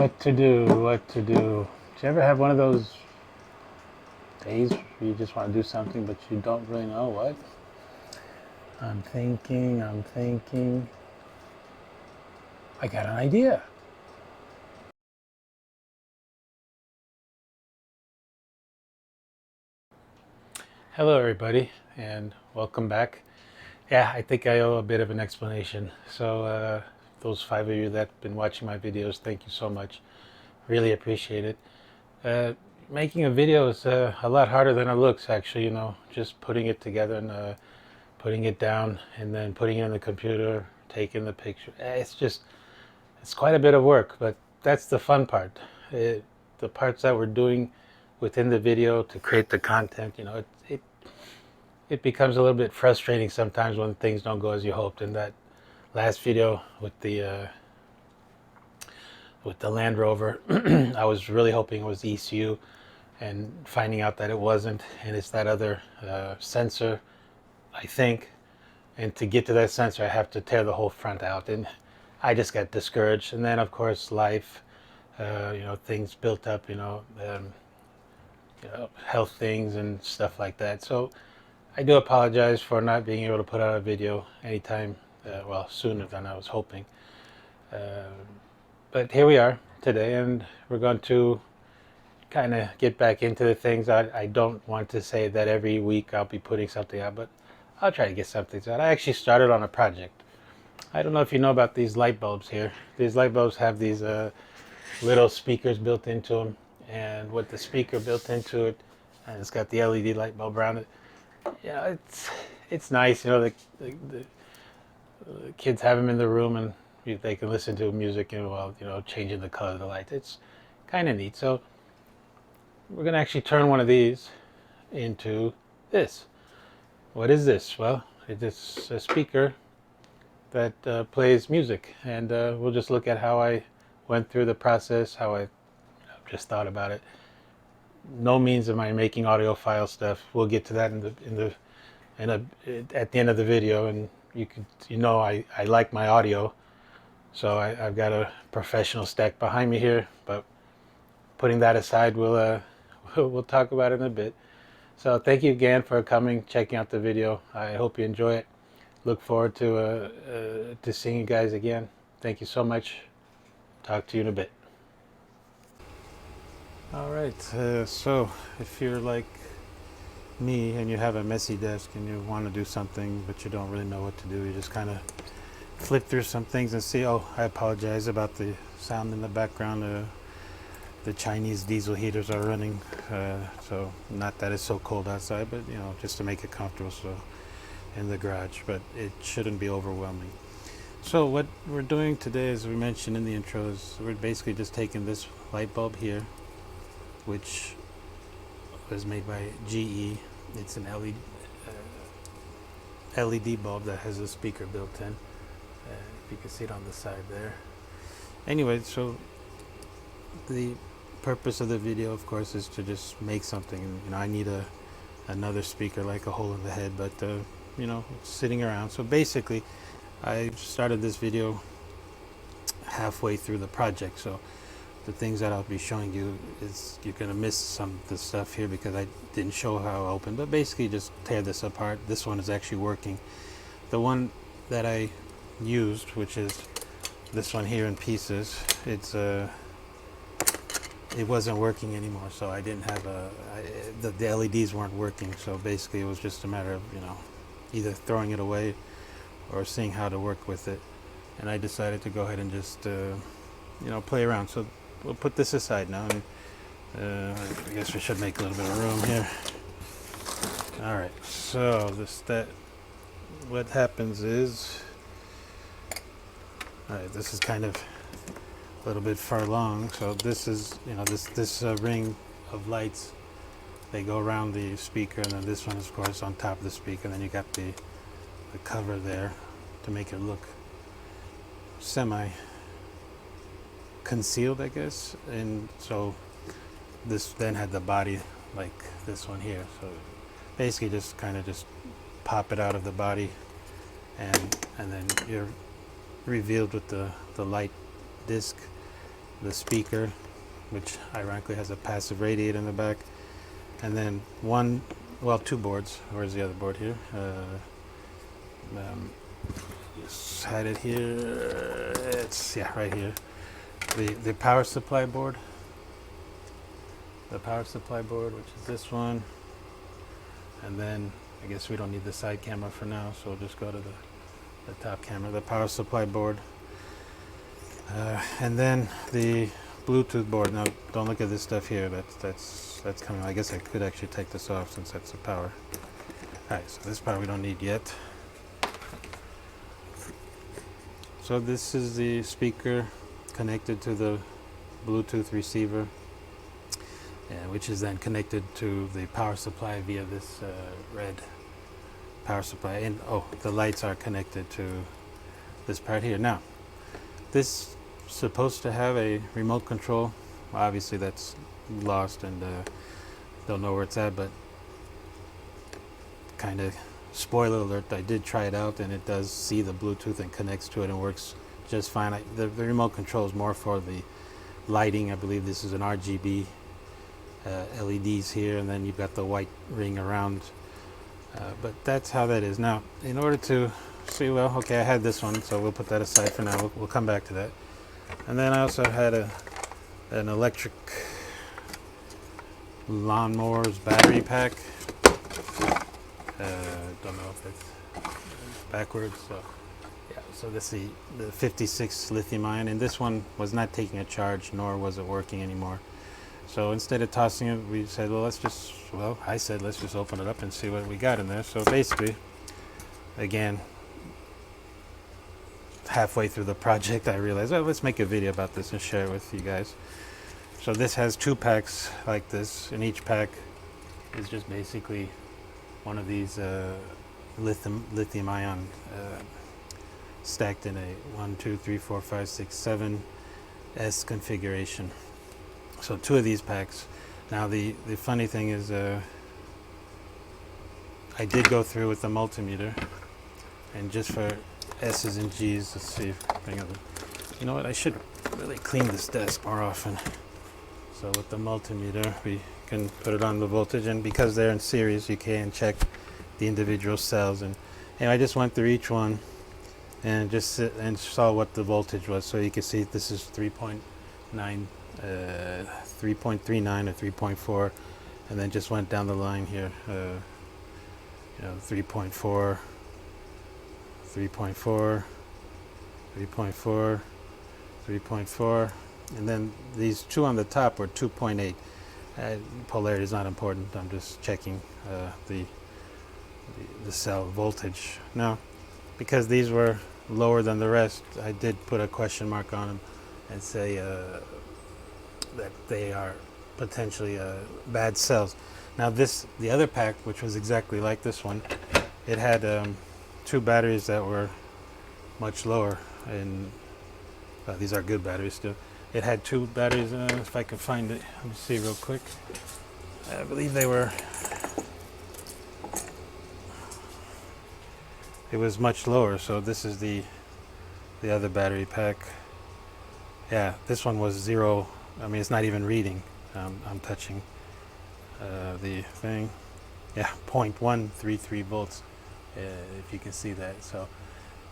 What to do, what to do. Do you ever have one of those days where you just want to do something but you don't really know what? I'm thinking. I got an idea. Hello everybody and welcome back. Yeah, I think I owe a bit of an explanation. So those 5 of you that have been watching my videos, thank you so much. Really appreciate it. Making a video is a lot harder than it looks, actually. Just putting it together and putting it down and then putting it in the computer, taking the picture. It's quite a bit of work, but that's the fun part. The parts that we're doing within the video to create the content, it becomes a little bit frustrating sometimes when things don't go as you hoped. In that last video with the Land Rover, I was really hoping it was ECU, and finding out that it wasn't, and it's that other sensor, I think. And to get to that sensor, I have to tear the whole front out, and I just got discouraged. And then, of course, life, things built up, health things and stuff like that. So I do apologize for not being able to put out a video anytime, sooner than I was hoping. But here we are today, and we're going to kind of get back into the things. I don't want to say that every week I'll be putting something out, but I'll try to get something out. I actually started on a project. I don't know if you know about these light bulbs here. These light bulbs have these little speakers built into them, and with the speaker built into it, and it's got the LED light bulb around it. Yeah, it's nice. The kids have them in the room, and they can listen to music and while changing the color of the light. It's kind of neat. So we're gonna actually turn one of these into this. What is this? Well, it's a speaker that plays music, and we'll just look at how I went through the process, how I just thought about it. No means am I making audiophile stuff. We'll get to that at the end of the video, and I like my audio, so I've got a professional stack behind me here. But putting that aside, we'll talk about it in a bit. So thank you again for coming, checking out the video. I hope you enjoy it. Look forward to seeing you guys again. Thank you so much. Talk to you in a bit. All right, so if you're like me and you have a messy desk and you want to do something but you don't really know what to do, you just kind of flip through some things and see. Oh, I apologize about the sound in the background. The Chinese diesel heaters are running, so not that it's so cold outside, but just to make it comfortable. So in the garage, but it shouldn't be overwhelming. So what we're doing today, as we mentioned in the intro, is we're basically just taking this light bulb here, which was made by GE. It's an LED bulb that has a speaker built in. If you can see it on the side there. Anyway, so the purpose of the video, of course, is to just make something. I need another speaker, like a hole in the head, but it's sitting around. So basically, I started this video halfway through the project. So the things that I'll be showing you is you're gonna miss some of the stuff here because I didn't show how I opened. But basically, just tear this apart. This one is actually working. The one that I used, which is this one here in pieces, it wasn't working anymore, so I didn't have the LEDs weren't working. So basically it was just a matter of either throwing it away or seeing how to work with it. And I decided to go ahead and just play around. So we'll put this aside now, and I guess we should make a little bit of room here. All right, so what happens is, all right, this is kind of a little bit far long. So this is this ring of lights. They go around the speaker, and then this one is, of course, on top of the speaker. And then you got the cover there to make it look semi concealed, I guess. And so this then had the body like this one here. So basically just kind of just pop it out of the body, and then you're revealed with the light disc. the speaker, which ironically has a passive radiator in the back, and then two boards. Where's the other board here? Just had it here. It's right here. The power supply board. The power supply board, which is this one, and then I guess we don't need the side camera for now, so we'll just go to the top camera. The power supply board, and then the Bluetooth board. Now, don't look at this stuff here. That's coming. I guess I could actually take this off since that's the power. All right, so this part we don't need yet. So this is the speaker connected to the Bluetooth receiver, which is then connected to the power supply via this red power supply. And the lights are connected to this part here. Now, this is supposed to have a remote control. Obviously, that's lost and don't know where it's at, but kind of spoiler alert, I did try it out and it does see the Bluetooth and connects to it and works just fine. The remote control is more for the lighting. I believe this is an RGB LEDs here, and then you've got the white ring around, but that's how that is. Now, in order to see, well, okay, I had this one, so we'll put that aside for now. We'll come back to that. And then I also had an electric lawnmower's battery pack. Don't know if it's backwards. So yeah, so this is the 56 lithium ion, and this one was not taking a charge, nor was it working anymore. So instead of tossing it, we said, well, I said, let's just open it up and see what we got in there. So basically, again, halfway through the project, I realized, well, let's make a video about this and share it with you guys. So this has 2 packs like this, and each pack is just basically one of these lithium ion stacked in a 1, 2, 3, 4, 5, 6, 7 S configuration. So 2 of these packs. Now the funny thing is, I did go through with the multimeter, and just for S's and G's, let's see if I bring up. You know what? I should really clean this desk more often. So with the multimeter, we can put it on the voltage, and because they're in series, you can check the individual cells. And I just went through each one and just saw what the voltage was. So you can see this is 3.9, 3.39 or 3.4, and then just went down the line here. 3.4, 3.4, 3.4, 3.4, and then these 2 on the top were 2.8. Polarity is not important. I'm just checking the cell voltage. Now, because these were lower than the rest, I did put a question mark on them and say that they are potentially bad cells. Now the other pack, which was exactly like this one, it had 2 batteries that were much lower, and these are good batteries still. It had 2 batteries, if I can find it, let me see real quick. I believe it was much lower, so this is the other battery pack. Yeah, this one was 0. I mean, it's not even reading. I'm touching the thing. Yeah, 0.133 volts, if you can see that. So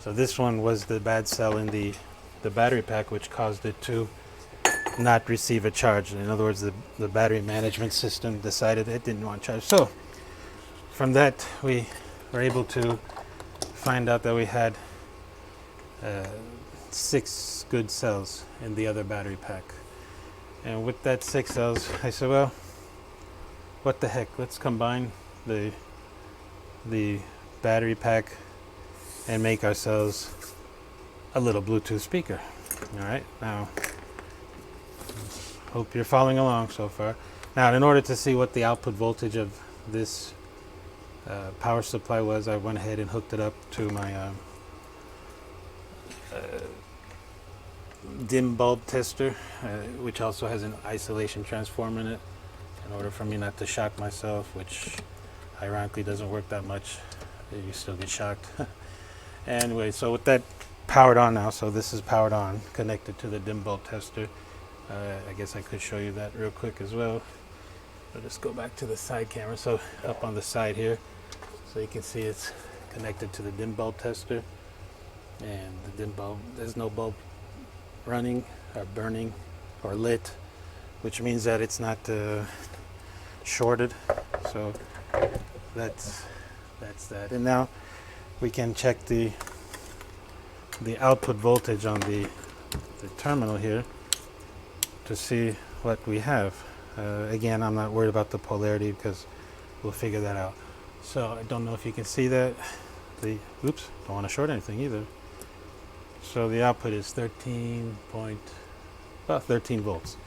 this one was the bad cell in the battery pack, which caused it to not receive a charge. In other words, the battery management system decided it didn't want charge. So from that, we were able to find out that we had 6 good cells in the other battery pack. And with that 6 cells, I said, well, what the heck, let's combine the battery pack and make ourselves a little Bluetooth speaker. All right, now hope you're following along so far. Now, in order to see what the output voltage of this power supply was, I went ahead and hooked it up to my dim bulb tester, which also has an isolation transformer in it, in order for me not to shock myself, which ironically doesn't work that much. You still get shocked. Anyway, so with that powered on now, so this is powered on, connected to the dim bulb tester. I guess I could show you that real quick as well. I'll just go back to the side camera. So up on the side here, so you can see it's connected to the dim bulb tester, and the dim bulb, there's no bulb running or burning or lit, which means that it's not shorted. So that's that. And now we can check the output voltage on the terminal here to see what we have. Again, I'm not worried about the polarity because we'll figure that out. So I don't know if you can see that. Oops, don't want to short anything either. So the output is 13 volts.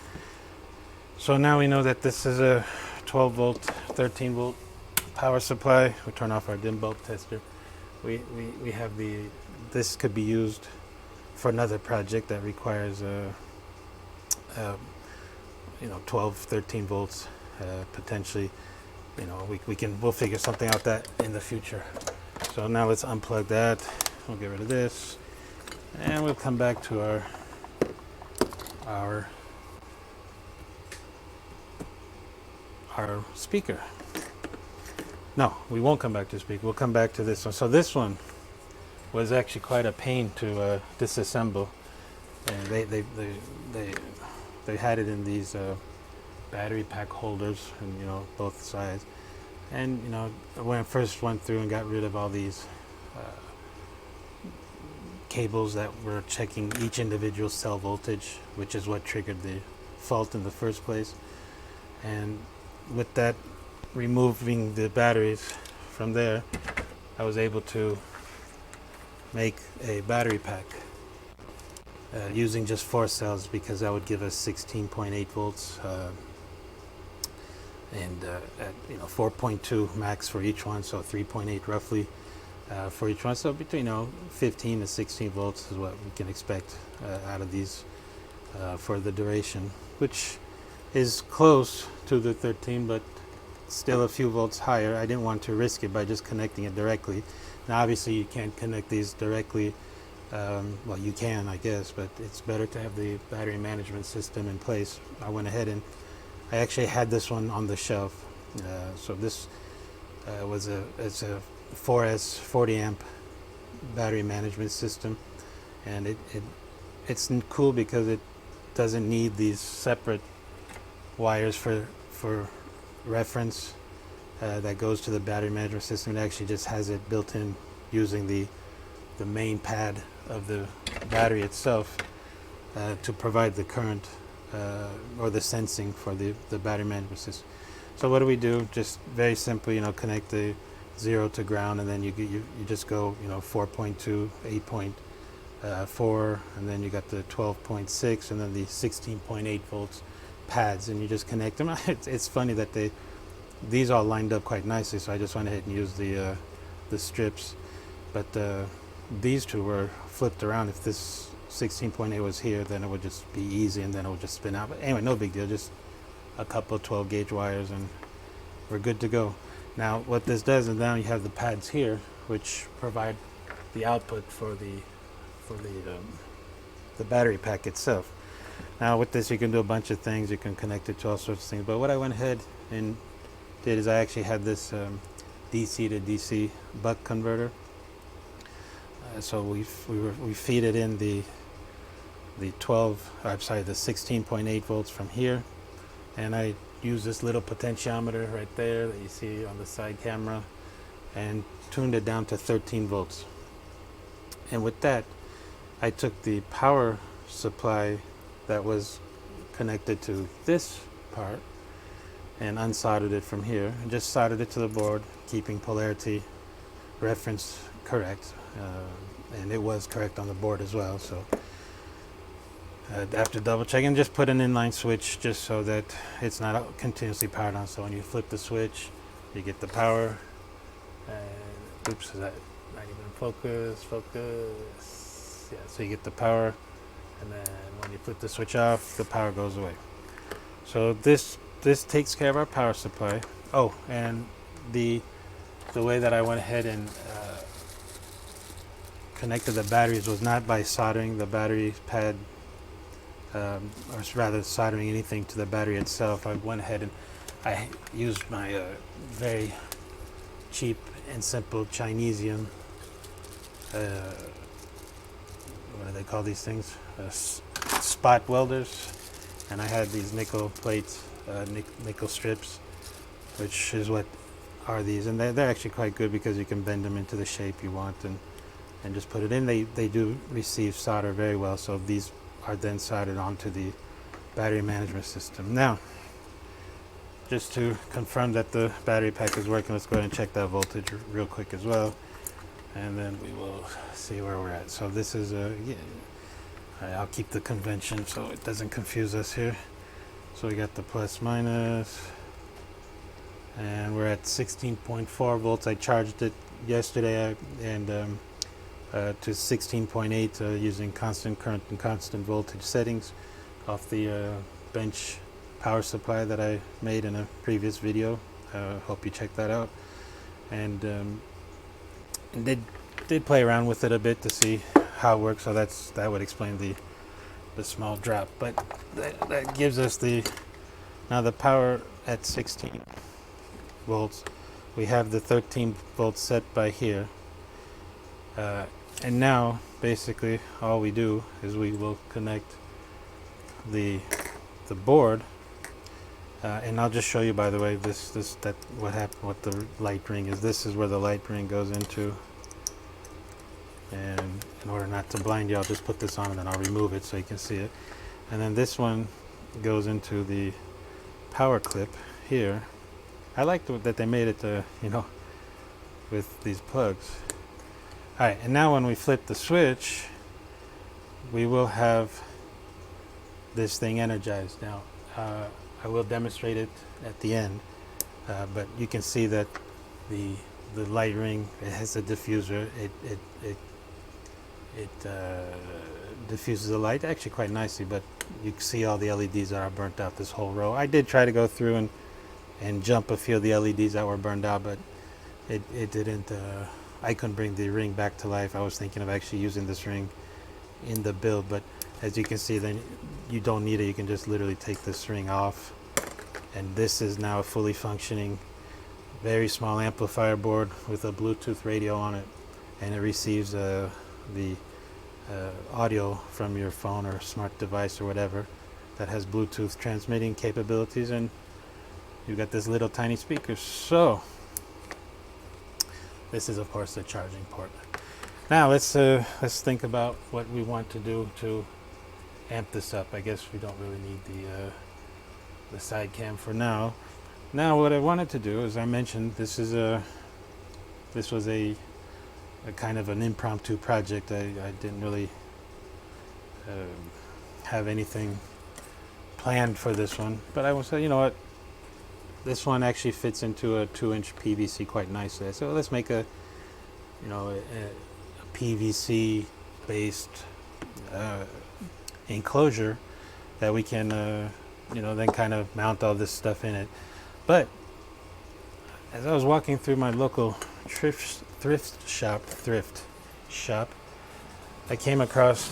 So now we know that this is a 12 volt, 13 volt power supply. We turn off our dim bulb tester. We have this could be used for another project that requires 12, 13 volts, potentially. We'll figure something out that in the future. So now let's unplug that. We'll get rid of this, and we'll come back to our speaker. No, we won't come back to speaker. We'll come back to this one. So this one was actually quite a pain to disassemble, and they had it in these battery pack holders, and both sides. And when I first went through and got rid of all these cables that were checking each individual cell voltage, which is what triggered the fault in the first place. And with that, removing the batteries from there, I was able to make a battery pack using just 4 cells, because that would give us 16.8 volts and at 4.2 max for each one, so 3.8 roughly for each one. So between 15 to 16 volts is what we can expect out of these for the duration, which is close to the 13, but still a few volts higher. I didn't want to risk it by just connecting it directly. Now obviously you can't connect these directly. Well, you can, I guess, but it's better to have the battery management system in place. I went ahead and I actually had this one on the shelf. So this it's a 4S 40 amp battery management system, and it's cool because it doesn't need these separate wires for reference that goes to the battery management system. It actually just has it built in using the main pad of the battery itself to provide the current or the sensing for the battery management system. So what do we do? Just very simply, connect the 0 to ground, and then you just go 4.2, 8.4, and then you got the 12.6, and then the 16.8 volts pads, and you just connect them. It's funny that these all lined up quite nicely, so I just went ahead and used the strips, but these two were flipped around. If this 16.8 was here, then it would just be easy, and then it would just spin out. But anyway, no big deal, just a couple of 12 gauge wires and we're good to go. Now what this does is now you have the pads here, which provide the output for the battery pack itself. Now with this you can do a bunch of things. You can connect it to all sorts of things, but what I went ahead and did is I actually had this DC to DC buck converter. So we feed it in the 16.8 volts from here, and I use this little potentiometer right there that you see on the side camera and tuned it down to 13 volts. And with that, I took the power supply that was connected to this part and unsoldered it from here, and just soldered it to the board, keeping polarity reference correct, and it was correct on the board as well. So after double checking, just put an inline switch just so that it's not continuously powered on. So when you flip the switch, you get the power. Oops, is that not even focus? Yeah, so you get the power, and then when you flip the switch off, the power goes away. So this takes care of our power supply. Oh, and the way that I went ahead and connected the batteries was not by soldering the battery pad or rather soldering anything to the battery itself. I went ahead and I used my very cheap and simple Chinesium, what do they call these things? Spot welders. And I had these nickel plates, nickel strips, which is what are these. And they're actually quite good because you can bend them into the shape you want and just put it in. They do receive solder very well, so these are then soldered onto the battery management system. Now, just to confirm that the battery pack is working, let's go ahead and check that voltage real quick as well, and then we will see where we're at. So this is I'll keep the convention so it doesn't confuse us here. So we got the plus minus, and we're at 16.4 volts. I charged it yesterday and to 16.8 using constant current and constant voltage settings off the bench power supply that I made in a previous video. Hope you check that out. And did play around with it a bit to see how it works. So that would explain the small drop. But that gives us now the power at 16 volts. We have the 13 volts set by here. And now basically all we do is we will connect the board. And I'll just show you, by the way, what the light ring is. This is where the light ring goes into. And in order not to blind you, I'll just put this on and then I'll remove it so you can see it. And then this one goes into the power clip here. I like that they made it, with these plugs. All right, and now when we flip the switch, we will have this thing energized. Now, I will demonstrate it at the end, but you can see that the light ring, it has a diffuser. It diffuses the light actually quite nicely, but you can see all the LEDs that are burnt out, this whole row. I did try to go through and jump a few of the LEDs that were burned out, but it didn't. I couldn't bring the ring back to life. I was thinking of actually using this ring in the build, but as you can see, then you don't need it. You can just literally take this ring off, and this is now a fully functioning, very small amplifier board with a Bluetooth radio on it, and it receives the audio from your phone or smart device or whatever that has Bluetooth transmitting capabilities, and you've got this little tiny speaker. So this is of course the charging port. Now let's think about what we want to do to amp this up. I guess we don't really need the side cam for now. Now what I wanted to do, as I mentioned, this was a kind of an impromptu project. I didn't really have anything planned for this one, but I will say, you know what, this one actually fits into a 2-inch PVC quite nicely. So let's make a PVC based enclosure that we can then kind of mount all this stuff in it. But as I was walking through my local thrift shop, I came across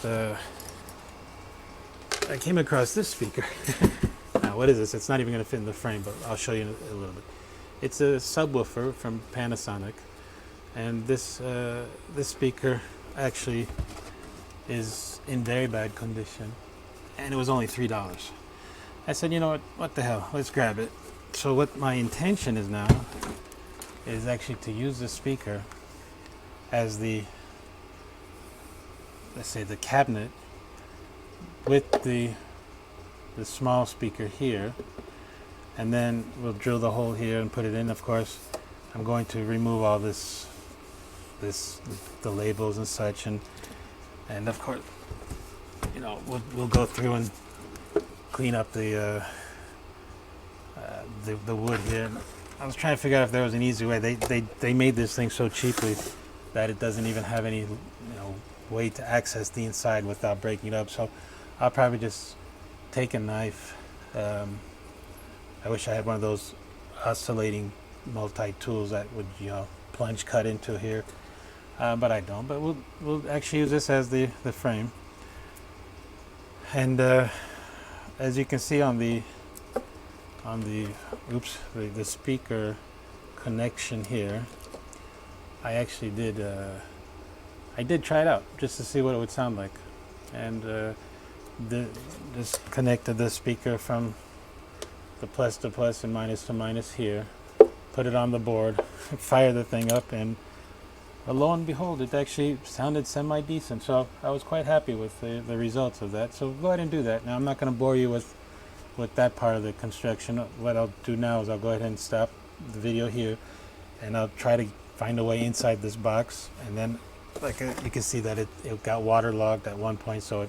this speaker. Now, what is this? It's not even going to fit in the frame, but I'll show you a little bit. It's a subwoofer from Panasonic, and this speaker actually is in very bad condition, and it was only $3. I said, you know what the hell, let's grab it. So what my intention is now is actually to use the speaker as the cabinet with the small speaker here, and then we'll drill the hole here and put it in. Of course, I'm going to remove all the labels and such, and of course, we'll go through and clean up the wood here. I was trying to figure out if there was an easy way. They made this thing so cheaply that it doesn't even have any way to access the inside without breaking it up. So I'll probably just take a knife. I wish I had one of those oscillating multi-tools that would plunge cut into here, but I don't. But we'll actually use this as the frame, and as you can see on the oops, the speaker connection here, I actually did I did try it out just to see what it would sound like, and just connected the speaker from the plus to plus and minus to minus here, put it on the board, fire the thing up, and lo and behold, it actually sounded semi-decent. So I was quite happy with the results of that. So go ahead and do that. Now I'm not going to bore you with that part of the construction. What I'll do now is I'll go ahead and stop the video here, and I'll try to find a way inside this box. And then, like you can see that it got waterlogged at one point, so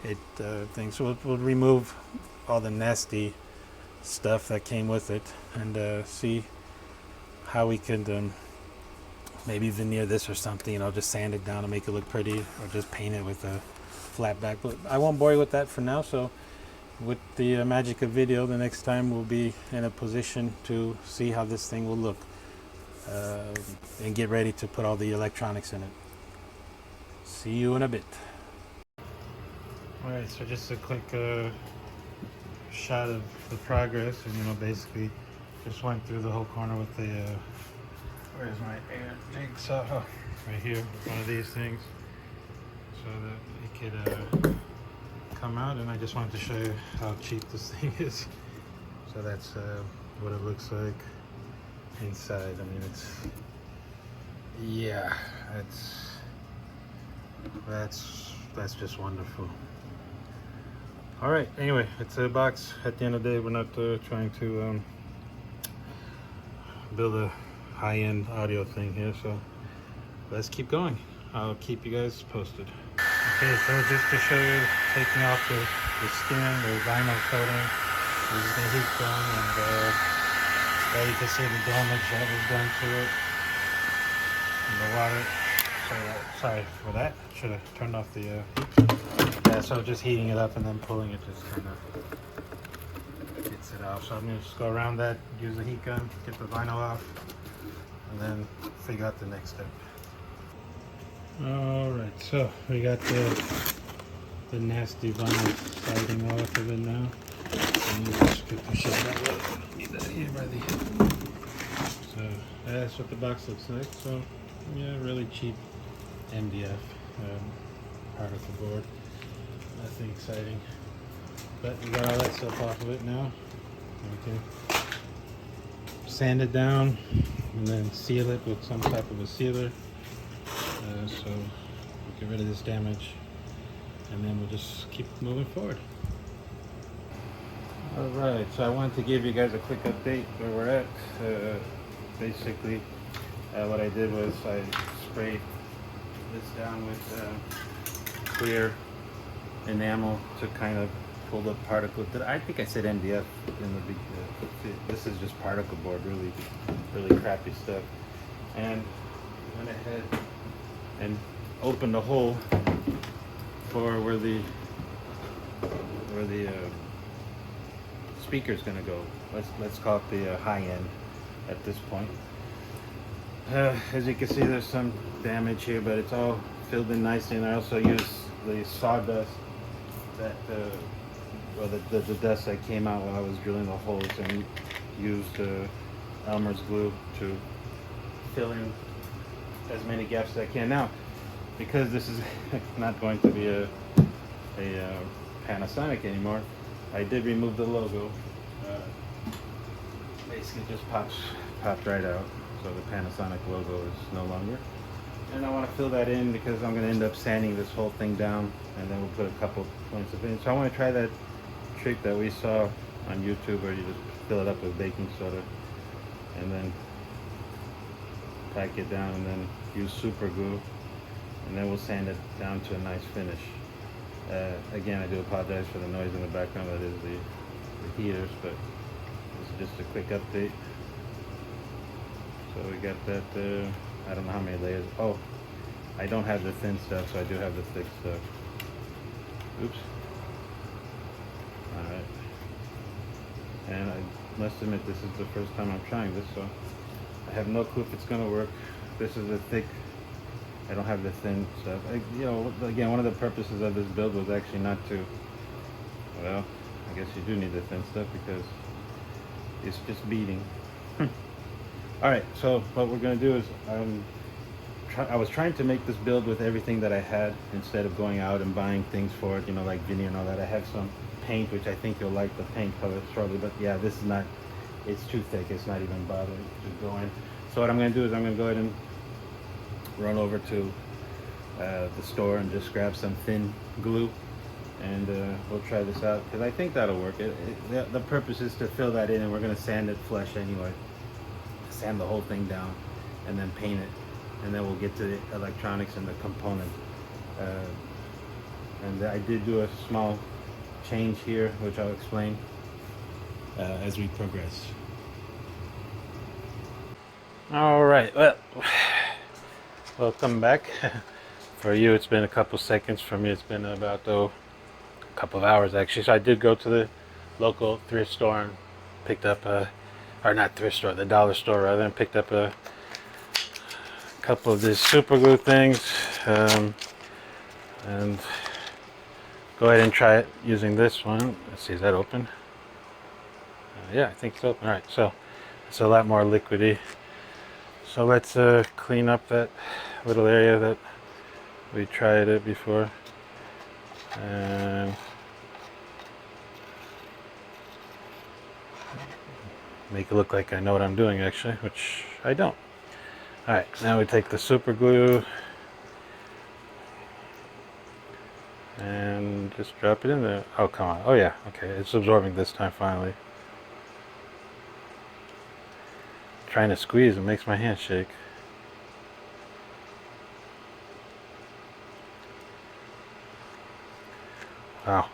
it things. So we'll remove all the nasty stuff that came with it, and see how we can maybe veneer this or something, you know, just sand it down to make it look pretty, or just paint it with a flat back. But I won't bore you with that for now. So with the magic of video, the next time we'll be in a position to see how this thing will look, and get ready to put all the electronics in it. See you in a bit. Alright, so just a quick shot of the progress, and you know, basically just went through the whole corner with the where's my air jigsaw? Oh, right here, one of these things, so that it could come out. And I just wanted to show you how cheap this thing is. So that's what it looks like inside. I mean, it's, yeah, that's just wonderful. All right, anyway, it's a box. At the end of the day, we're not trying to build a high-end audio thing here, so let's keep going. I'll keep you guys posted. Okay, so just to show you, taking off the skin, the vinyl coating, this is the heat gun, and there you can see the damage that was done to it. And the water, sorry for that, should have turned off the heat. Yeah, so just heating it up and then pulling it just kind of gets it off. So I'm going to just go around that, use the heat gun, get the vinyl off, and then figure out the next step. Alright, so we got the nasty vinyl sliding off of it now. And you just get the shit that way. Need that here, buddy. So that's what the box looks like. So yeah, really cheap MDF particle board. Nothing exciting. But we got all that stuff off of it now. We can sand it down and then seal it with some type of a sealer, so we get rid of this damage, and then we'll just keep moving forward. All right, so I wanted to give you guys a quick update where we're at. Basically, what I did was I sprayed this down with clear enamel to kind of pull the particle. I think I said MDF in the big. This is just particle board, really crappy stuff. And went ahead and opened a hole for where the speaker's gonna go. Let's call it the high end at this point. As you can see, there's some damage here, but it's all filled in nicely. And I also used the sawdust that the dust that came out while I was drilling the holes, and used Elmer's glue to fill in as many gaps as I can. Now, because this is not going to be a Panasonic anymore, I did remove the logo. Basically just popped right out, so the Panasonic logo is no longer. And I want to fill that in because I'm going to end up sanding this whole thing down, and then we'll put a couple points of it. So I want to try that trick that we saw on YouTube, where you just fill it up with baking soda and then pack it down, and then use super glue, and then we'll sand it down to a nice finish. Again, I do apologize for the noise in the background. That is the heaters, but this is just a quick update. So we got that, I don't know how many layers. Oh, I don't have the thin stuff, so I do have the thick stuff. Oops. Alright. And I must admit, this is the first time I'm trying this, so I have no clue if it's going to work. This is a thick, I don't have the thin stuff. You know, again, one of the purposes of this build was actually not to, well, I guess you do need the thin stuff because it's just beading. Alright, so what we're going to do is I was trying to make this build with everything that I had instead of going out and buying things for it, you know, like veneer and all that. I have some paint, which I think you'll like the paint color shortly, but yeah, this is not, it's too thick. It's not even bothering to go in. So what I'm going to do is I'm going to go ahead and run over to the store and just grab some thin glue, and we'll try this out because I think that'll work. The purpose is to fill that in, and we're going to sand it flush anyway. Sand the whole thing down and then paint it, and then we'll get to the electronics and the component. And I did do a small change here, which I'll explain as we progress. All right, well, welcome back. For you it's been a couple seconds, for me it's been about a couple of hours actually. So I did go to the local thrift store and picked up or not thrift store, the dollar store rather, and picked up a couple of these super glue things, and go ahead and try it using this one. Let's see, is that open? Yeah, I think it's open. All right, so it's a lot more liquidy. So let's clean up that little area that we tried it before, and make it look like I know what I'm doing actually, which I don't. Alright, now we take the super glue and just drop it in there. Oh, come on. Oh yeah, okay, it's absorbing this time finally. Trying to squeeze, it makes my hand shake. Wow.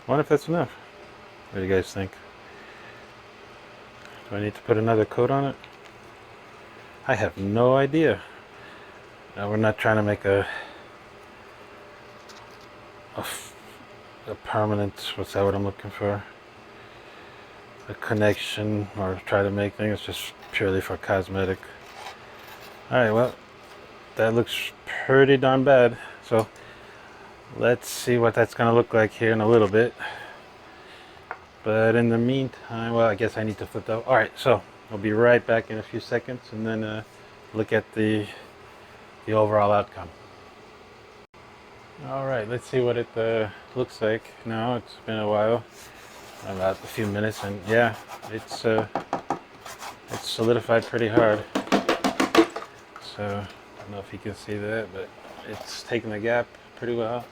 Wonder if that's enough. What do you guys think? Do I need to put another coat on it? I have no idea. Now, we're not trying to make a permanent, what's that what I'm looking for? A connection, or try to make things just purely for cosmetic. Alright, well, that looks pretty darn bad. So let's see what that's going to look like here in a little bit. But in the meantime, well, I guess I need to flip that. Alright, so I'll be right back in a few seconds, and then look at the overall outcome. Alright, let's see what it looks like now. It's been a while, about a few minutes, and yeah, it's solidified pretty hard. So I don't know if you can see that, but it's taking the gap pretty well.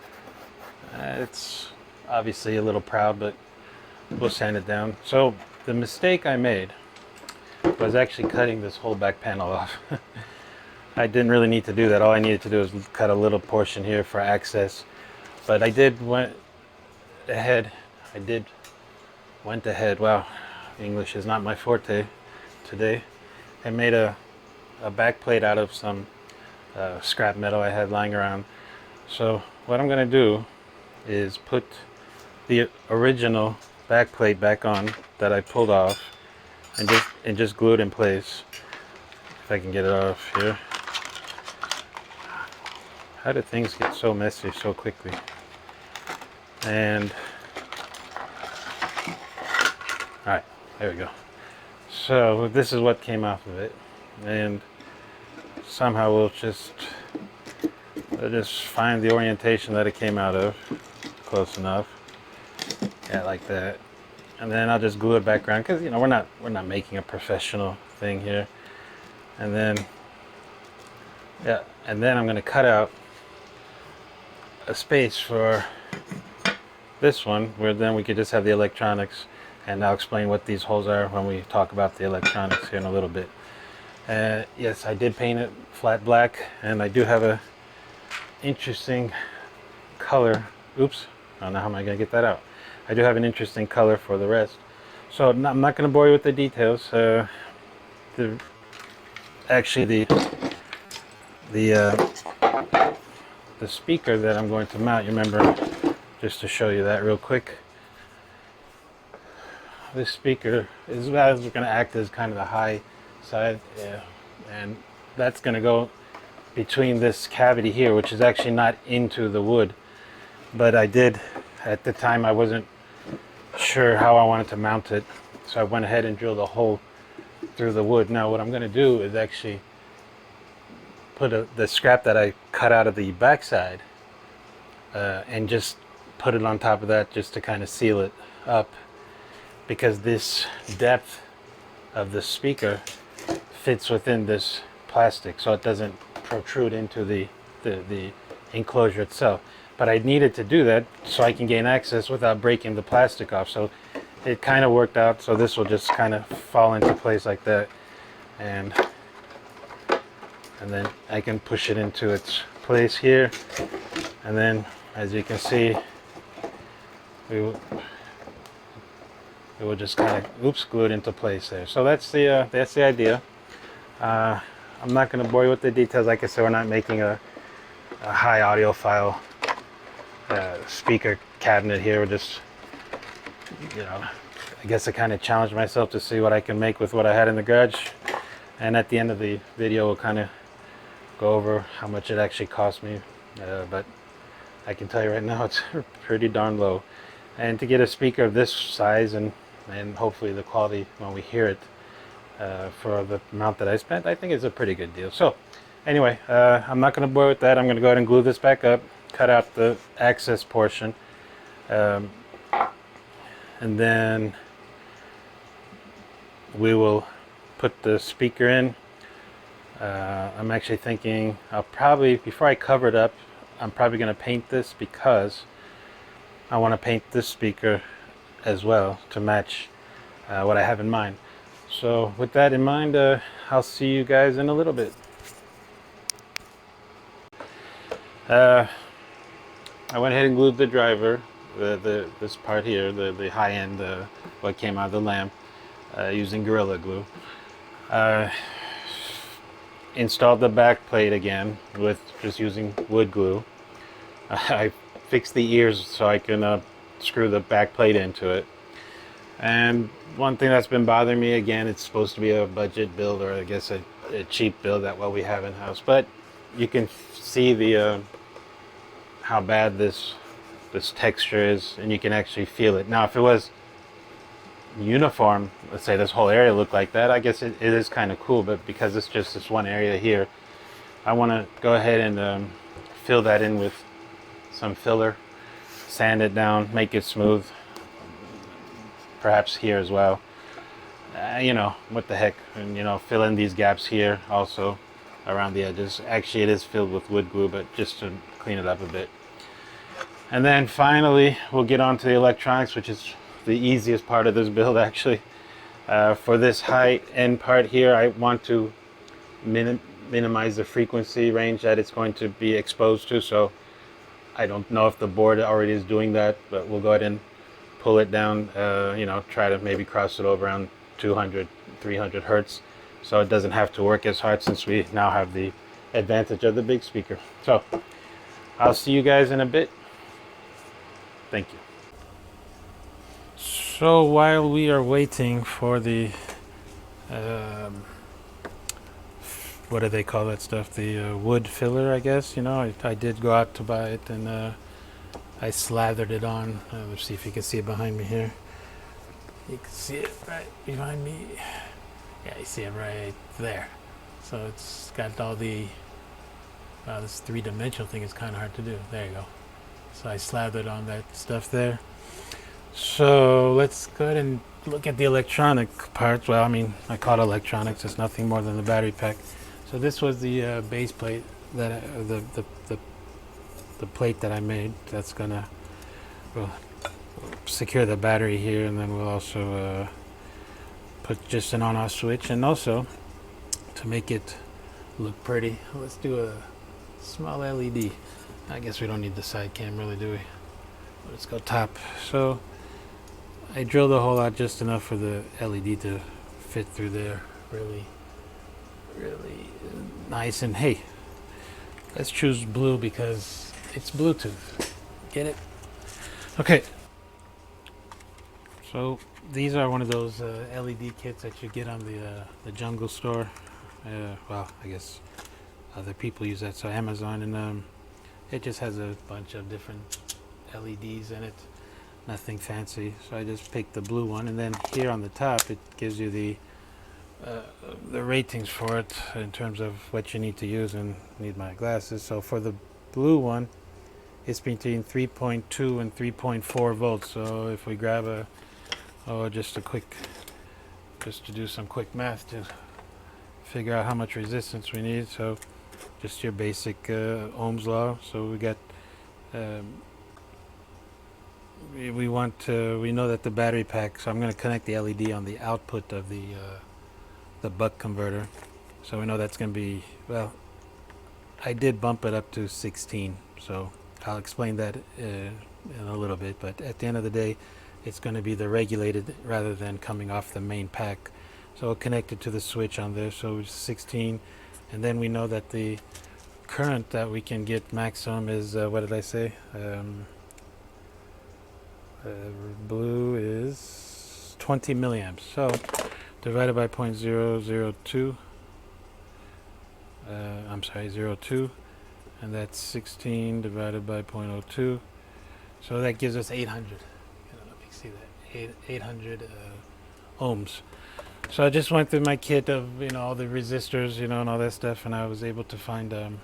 It's obviously a little proud, but we'll sand it down. So the mistake I made was actually cutting this whole back panel off. I didn't really need to do that. All I needed to do was cut a little portion here for access. But I went ahead. Wow, English is not my forte today. I made a back plate out of some scrap metal I had lying around. So what I'm going to do is put the original back plate back on that I pulled off, and just glue it in place. If I can get it off here. How do things get so messy so quickly? And alright, there we go. So this is what came off of it, and somehow we'll just find the orientation that it came out of. Close enough. Yeah, like that. And then I'll just glue it back around, because you know we're not making a professional thing here. And then yeah, and then I'm going to cut out a space for this one, where then we could just have the electronics, and I'll explain what these holes are when we talk about the electronics here in a little bit. Yes, I did paint it flat black, and I do have a interesting color. Oops, I don't know how am I going to get that out. I do have an interesting color for the rest. So I'm not going to bore you with the details. Actually, the speaker that I'm going to mount, you remember, just to show you that real quick, this speaker is going to act as kind of the high side. Yeah, and that's going to go between this cavity here, which is actually not into the wood, but I did, at the time I wasn't sure how I wanted to mount it, so I went ahead and drilled a hole through the wood. Now what I'm going to do is actually put the scrap that I cut out of the backside and just put it on top of that, just to kind of seal it up, because this depth of the speaker fits within this plastic, so it doesn't protrude into the enclosure itself. But I needed to do that so I can gain access without breaking the plastic off. So it kind of worked out. So this will just kind of fall into place like that, and then I can push it into its place here. And then, as you can see, it will just kind of glue it into place there. So that's the idea. I'm not going to bore you with the details. Like I said, we're not making a high audiophile speaker cabinet here. We're just, I guess I kind of challenged myself to see what I can make with what I had in the garage. And at the end of the video, we'll kind of go over how much it actually cost me. But I can tell you right now, it's pretty darn low. And to get a speaker of this size and hopefully the quality when we hear it, for the amount that I spent, I think it's a pretty good deal. So anyway, I'm not going to bore with that. I'm going to go ahead and glue this back up, cut out the access portion, and then we will put the speaker in. I'm actually thinking I'll probably, before I cover it up, I'm probably going to paint this, because I want to paint this speaker as well to match what I have in mind. So with that in mind, I'll see you guys in a little bit. I went ahead and glued the driver, this part here, the high end, what came out of the lamp, using Gorilla Glue. Installed the back plate again with just using wood glue. I fixed the ears so I can screw the back plate into it. And one thing that's been bothering me, again, it's supposed to be a budget build, or I guess a cheap build at what we have in house, but you can see the how bad this texture is, and you can actually feel it. Now if it was uniform, let's say this whole area looked like that, I guess it is kind of cool, but because it's just this one area here, I want to go ahead and fill that in with some filler, sand it down, make it smooth, perhaps here as well. What the heck, and fill in these gaps here also around the edges. Actually, it is filled with wood glue, but just to clean it up a bit. And then finally we'll get on to the electronics, which is the easiest part of this build actually. For this high end part here, I want to minimize the frequency range that it's going to be exposed to. So I don't know if the board already is doing that, but we'll go ahead and pull it down, try to maybe cross it over around 200, 300 hertz, so it doesn't have to work as hard, since we now have the advantage of the big speaker. So I'll see you guys in a bit. Thank you. So while we are waiting for the what do they call that stuff, the wood filler, I guess, I did go out to buy it, and I slathered it on. Let's see if you can see it behind me here. You can see it right behind me. Yeah, you see it right there. So it's got all the, this three-dimensional thing is kind of hard to do. There you go. So I slathered on that stuff there. So let's go ahead and look at the electronic parts. Well, I call it electronics. It's nothing more than the battery pack. So this was the base plate that the plate that I made. That's gonna secure the battery here, and then we'll also put just an on-off switch. And also, to make it look pretty, let's do a small LED. I guess we don't need the side cam really, do we? Let's go top. So I drilled a hole out just enough for the LED to fit through there. Really nice. And hey, let's choose blue because it's Bluetooth. Get it? Okay. So these are one of those LED kits that you get on the jungle store. Well, I guess other people use that, so Amazon, and it just has a bunch of different LEDs in it, nothing fancy. So I just picked the blue one, and then here on the top it gives you the ratings for it in terms of what you need to use, and need my glasses. So for the blue one, it's between 3.2 and 3.4 volts. So if we grab just to do some quick math to figure out how much resistance we need. So just your basic Ohm's law. So we got we know that the battery pack. So I'm going to connect the LED on the output of the buck converter. So we know that's going to be, well, I did bump it up to 16. So I'll explain that in a little bit. But at the end of the day, it's going to be the regulated rather than coming off the main pack. So I'll connect it to the switch on there. So it's 16. And then we know that the current that we can get maximum is, what did I say? Blue is 20 milliamps. So divided by 0.002. I'm sorry, 0.2. And that's 16 divided by 0.02. So that gives us 800. I don't know if you can see that. 800 ohms. So I just went through my kit of all the resistors, and all that stuff, and I was able to find an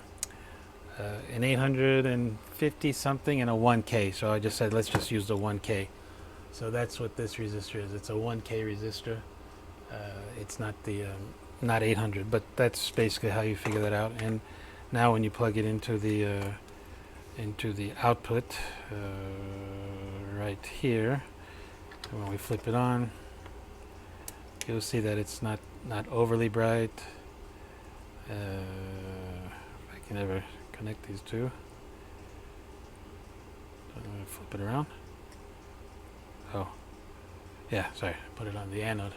850 something and a 1K. So I just said let's just use the 1K. So that's what this resistor is. It's a 1K resistor. It's not the not 800, but that's basically how you figure that out. And now when you plug it into the output right here, and when we flip it on, you'll see that it's not overly bright. If I can ever connect these two, I'm going to flip it around. Oh, yeah, sorry, put it on the anode.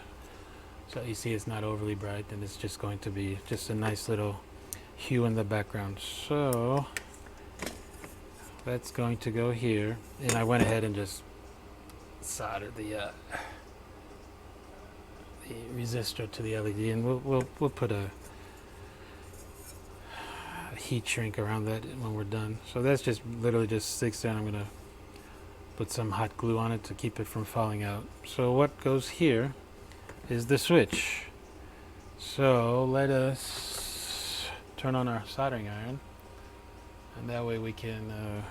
So you see it's not overly bright, and it's just going to be just a nice little hue in the background. So that's going to go here, and I went ahead and just soldered the resistor to the LED, and we'll put a heat shrink around that when we're done. So that's just literally just sticks down. I'm gonna put some hot glue on it to keep it from falling out. So what goes here is the switch. So let us turn on our soldering iron, and that way we can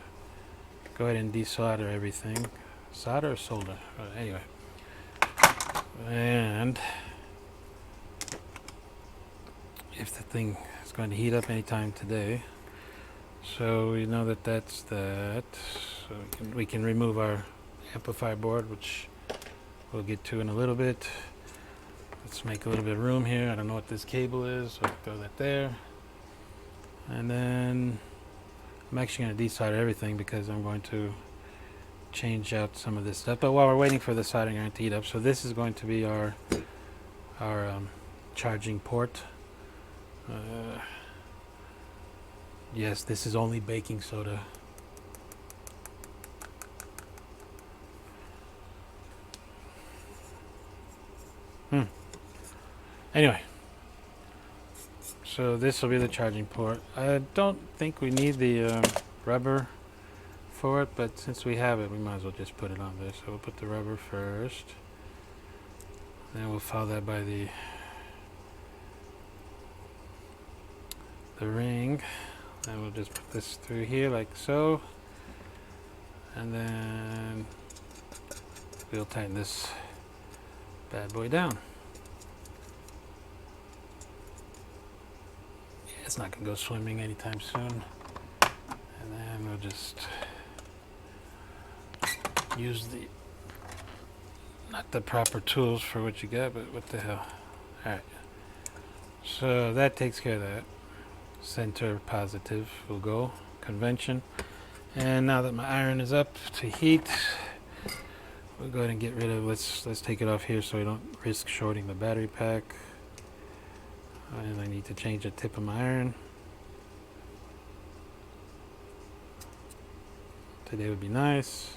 go ahead and desolder everything. Solder or solder? Anyway. And if the thing is going to heat up anytime today, so we know that that's that. So we can remove our amplifier board, which we'll get to in a little bit. Let's make a little bit of room here. I don't know what this cable is, so I'll throw that there. And then I'm actually going to desolder everything because I'm going to change out some of this stuff. But while we're waiting for the soldering iron to heat up, so this is going to be our charging port. Yes, this is only baking soda. Anyway, so this will be the charging port. I don't think we need the rubber for it, but since we have it, we might as well just put it on there. So we'll put the rubber first, then we'll follow that by the ring, and we'll just put this through here like so, and then we'll tighten this bad boy down. Yeah, it's not gonna go swimming anytime soon. And then we'll just use not the proper tools for what you got, but what the hell. Alright, so that takes care of that. Center positive will go, convention. And now that my iron is up to heat, we'll go ahead and get rid of, let's take it off here so we don't risk shorting the battery pack. And I need to change the tip of my iron. Today would be nice.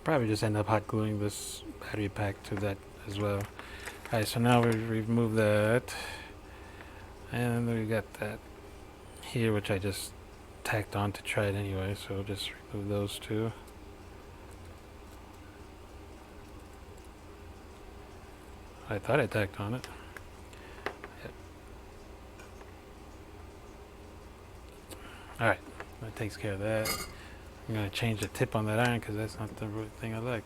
probably just end up hot gluing this battery pack to that as well. Alright, so now we remove that, and we got that here, which I just tacked on to try it anyway, so just remove those two. I thought I tacked on it. Yep. Alright, that takes care of that. I'm going to change the tip on that iron because that's not the thing I like.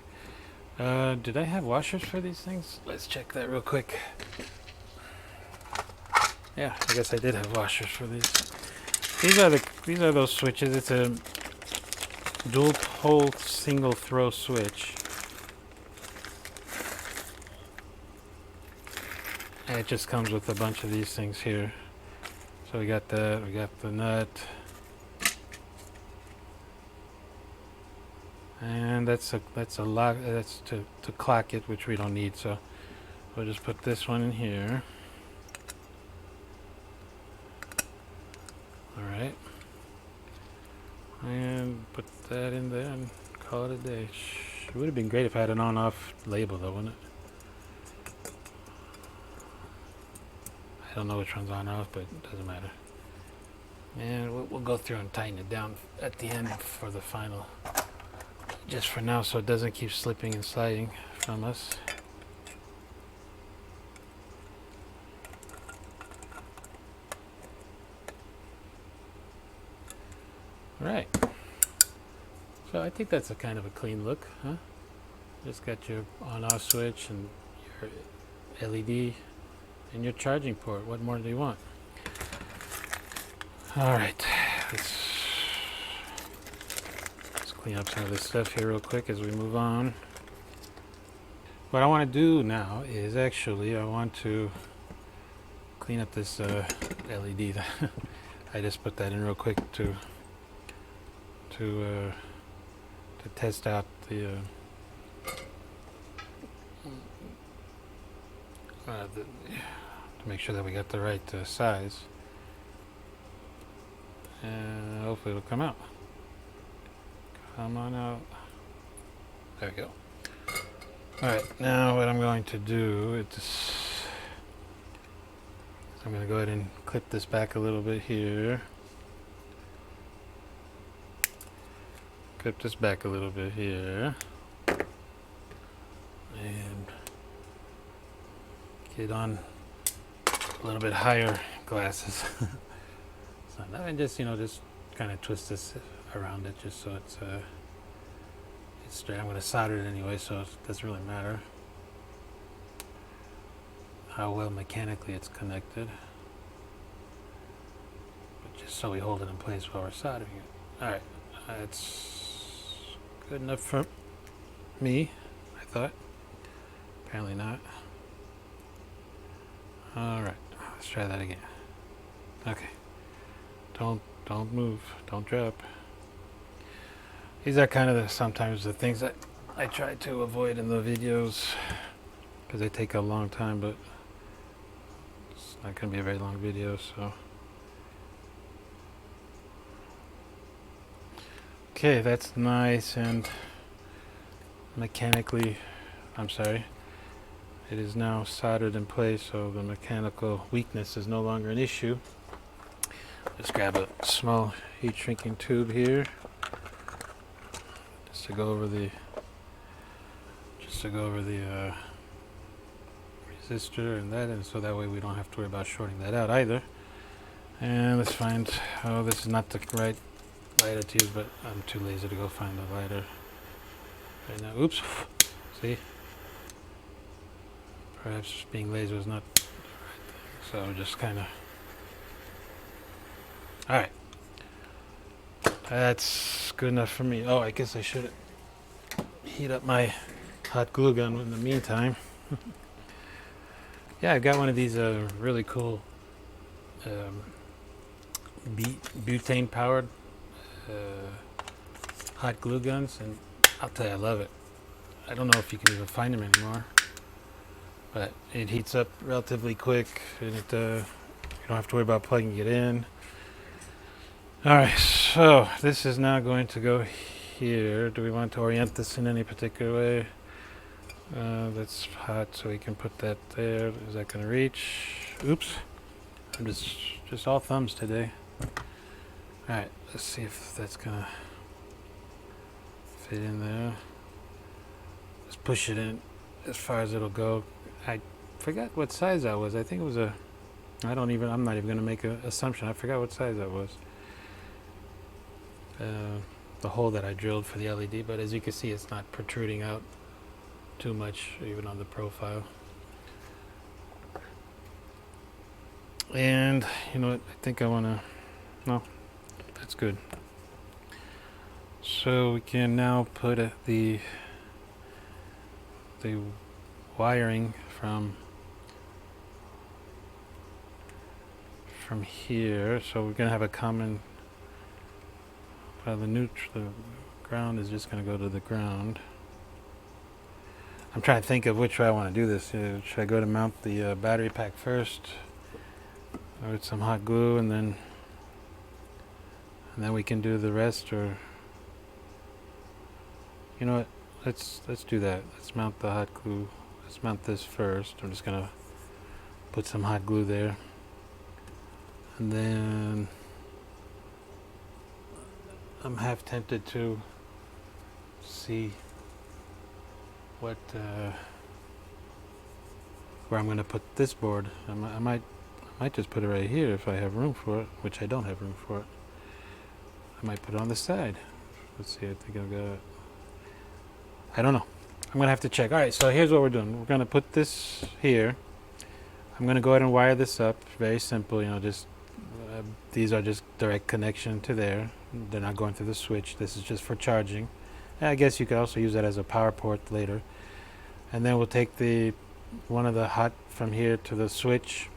Did I have washers for these things? Let's check that real quick. Yeah, I guess I did have washers for these. These are those switches. It's a dual pole single throw switch. And it just comes with a bunch of these things here. So we got that, we got the nut. And that's a lock, that's to clock it, which we don't need, so we'll just put this one in here. Alright. And put that in there and call it a day. It would have been great if I had an on-off label though, wouldn't it? I don't know which one's on-off, but it doesn't matter. And we'll go through and tighten it down at the end for the final. Just for now, so it doesn't keep slipping and sliding from us. Right. So I think that's a kind of a clean look, huh? Just got your on-off switch and your LED and your charging port. What more do you want? All right. Let's clean up some of this stuff here real quick as we move on. What I want to do now is actually I want to clean up this LED. I just put that in real quick to test out the to make sure that we got the right size, and hopefully it'll come out. Come on out. There we go. Alright, now what I'm going to do is I'm going to go ahead and clip this back a little bit here. Clip this back a little bit here. And get on a little bit higher glasses. So now and just kind of twist this around it just so it's straight. I'm going to solder it anyway, so it doesn't really matter how well mechanically it's connected, but just so we hold it in place while we're soldering it. Alright, it's good enough for me, I thought. Apparently not. Alright, let's try that again. Okay, don't move, don't drop. These are kind of sometimes the things that I try to avoid in the videos because they take a long time, but it's not going to be a very long video, so. Okay, that's nice and mechanically, it is now soldered in place, so the mechanical weakness is no longer an issue. Let's grab a small heat shrinking tube here. To go over the resistor and that, and so that way we don't have to worry about shorting that out either. And let's find, oh, this is not the right lighter to use, but I'm too lazy to go find the lighter right now. Oops, see, perhaps being lazy was not the right thing, so just kind of, all right. That's good enough for me. Oh, I guess I should heat up my hot glue gun in the meantime. Yeah, I've got one of these really cool butane powered hot glue guns, and I'll tell you, I love it. I don't know if you can even find them anymore, but it heats up relatively quick, and you don't have to worry about plugging it in. Alright, so this is now going to go here. Do we want to orient this in any particular way? That's hot, so we can put that there. Is that going to reach? Oops. I'm just all thumbs today. Alright, let's see if that's going to fit in there. Just push it in as far as it'll go. I forgot what size that was. I think it was a... I'm not even going to make an assumption. I forgot what size that was. The hole that I drilled for the LED, but as you can see, it's not protruding out too much, even on the profile. And you know what? I think I want to... No, that's good. So we can now put the wiring from here. So we're gonna have a common. The ground is just gonna go to the ground. I'm trying to think of which way I want to do this. Should I go to mount the battery pack first, with some hot glue, and then we can do the rest, or you know what? Let's do that. Let's mount the hot glue. Let's mount this first. I'm just gonna put some hot glue there, and then I'm half tempted to see what where I'm going to put this board. I might just put it right here if I have room for it, which I don't have room for it. I might put it on the side. Let's see. I think I've got. I don't know. I'm going to have to check. All right. So here's what we're doing. We're going to put this here. I'm going to go ahead and wire this up. Very simple. You know, just these are just direct connection to there. They're not going through the switch. This is just for charging. I guess you could also use that as a power port later. And then we'll take one of the hot from here to the switch,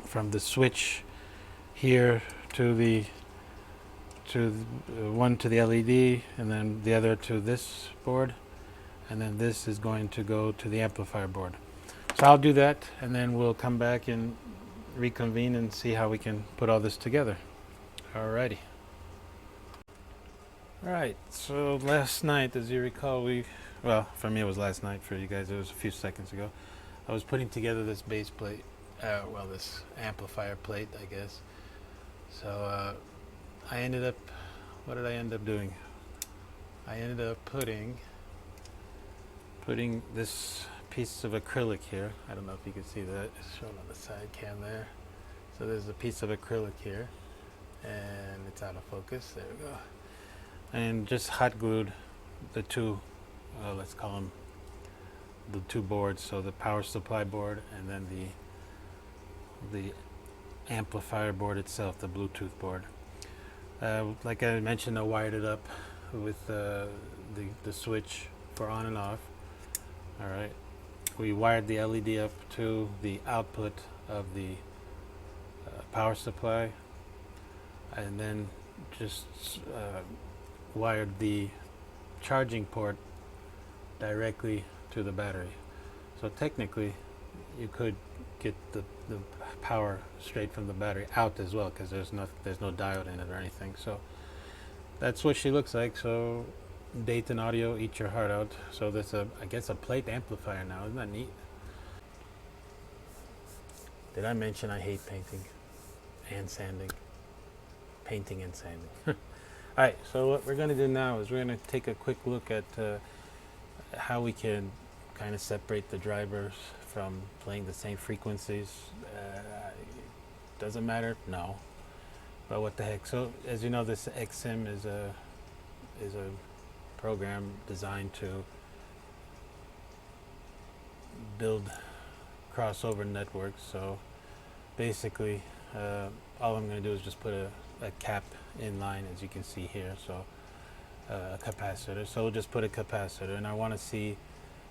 from the switch here to one to the LED, and then the other to this board, and then this is going to go to the amplifier board. So I'll do that, and then we'll come back and reconvene and see how we can put all this together. Alrighty. Alright, so last night, as you recall, well, for me it was last night, for you guys it was a few seconds ago. I was putting together this base plate, this amplifier plate, I guess. So I ended up, what did I end up doing? I ended up putting this piece of acrylic here. I don't know if you can see that. It's shown on the side cam there. So there's a piece of acrylic here, and it's out of focus. There we go. And just hot glued the two, let's call them the two boards. So the power supply board, and then the amplifier board itself, the Bluetooth board. Like I mentioned, I wired it up with the switch for on and off. All right. We wired the LED up to the output of the power supply, and then just wired the charging port directly to the battery. So technically you could get the power straight from the battery out as well, because there's no diode in it or anything. So that's what she looks like. So Dayton Audio, eat your heart out. So that's I guess a plate amplifier now. Isn't that neat? Did I mention I hate painting and sanding? Painting and sanding. Alright, so what we're going to do now is we're going to take a quick look at how we can kind of separate the drivers from playing the same frequencies. Doesn't matter? No. But what the heck. So as you know, this XSIM is a program designed to build crossover networks. So basically all I'm going to do is just put a cap in line, as you can see here. So a capacitor. So we'll just put a capacitor, and I want to see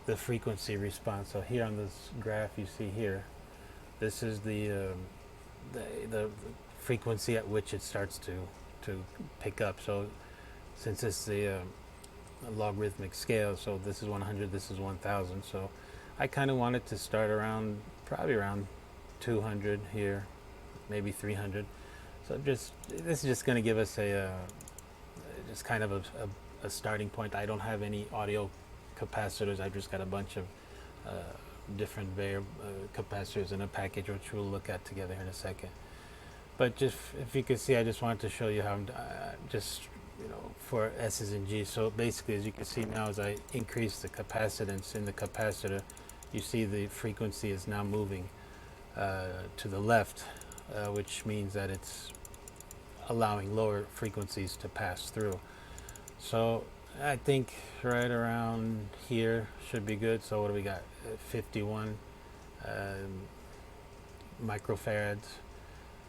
the frequency response. So here on this graph you see here, this is the frequency at which it starts to pick up. So since it's the logarithmic scale, so this is 100, this is 1000. So I kind of want it to start probably around 200 here, maybe 300. So this is just going to give us just kind of a starting point. I don't have any audio capacitors. I've just got a bunch of different capacitors in a package, which we'll look at together in a second. But just if you can see, I just wanted to show you how I'm just, you know, for S's and G's. So basically, as you can see now, as I increase the capacitance in the capacitor, you see the frequency is now moving to the left, which means that it's allowing lower frequencies to pass through. So I think right around here should be good. So what do we got? 51 microfarads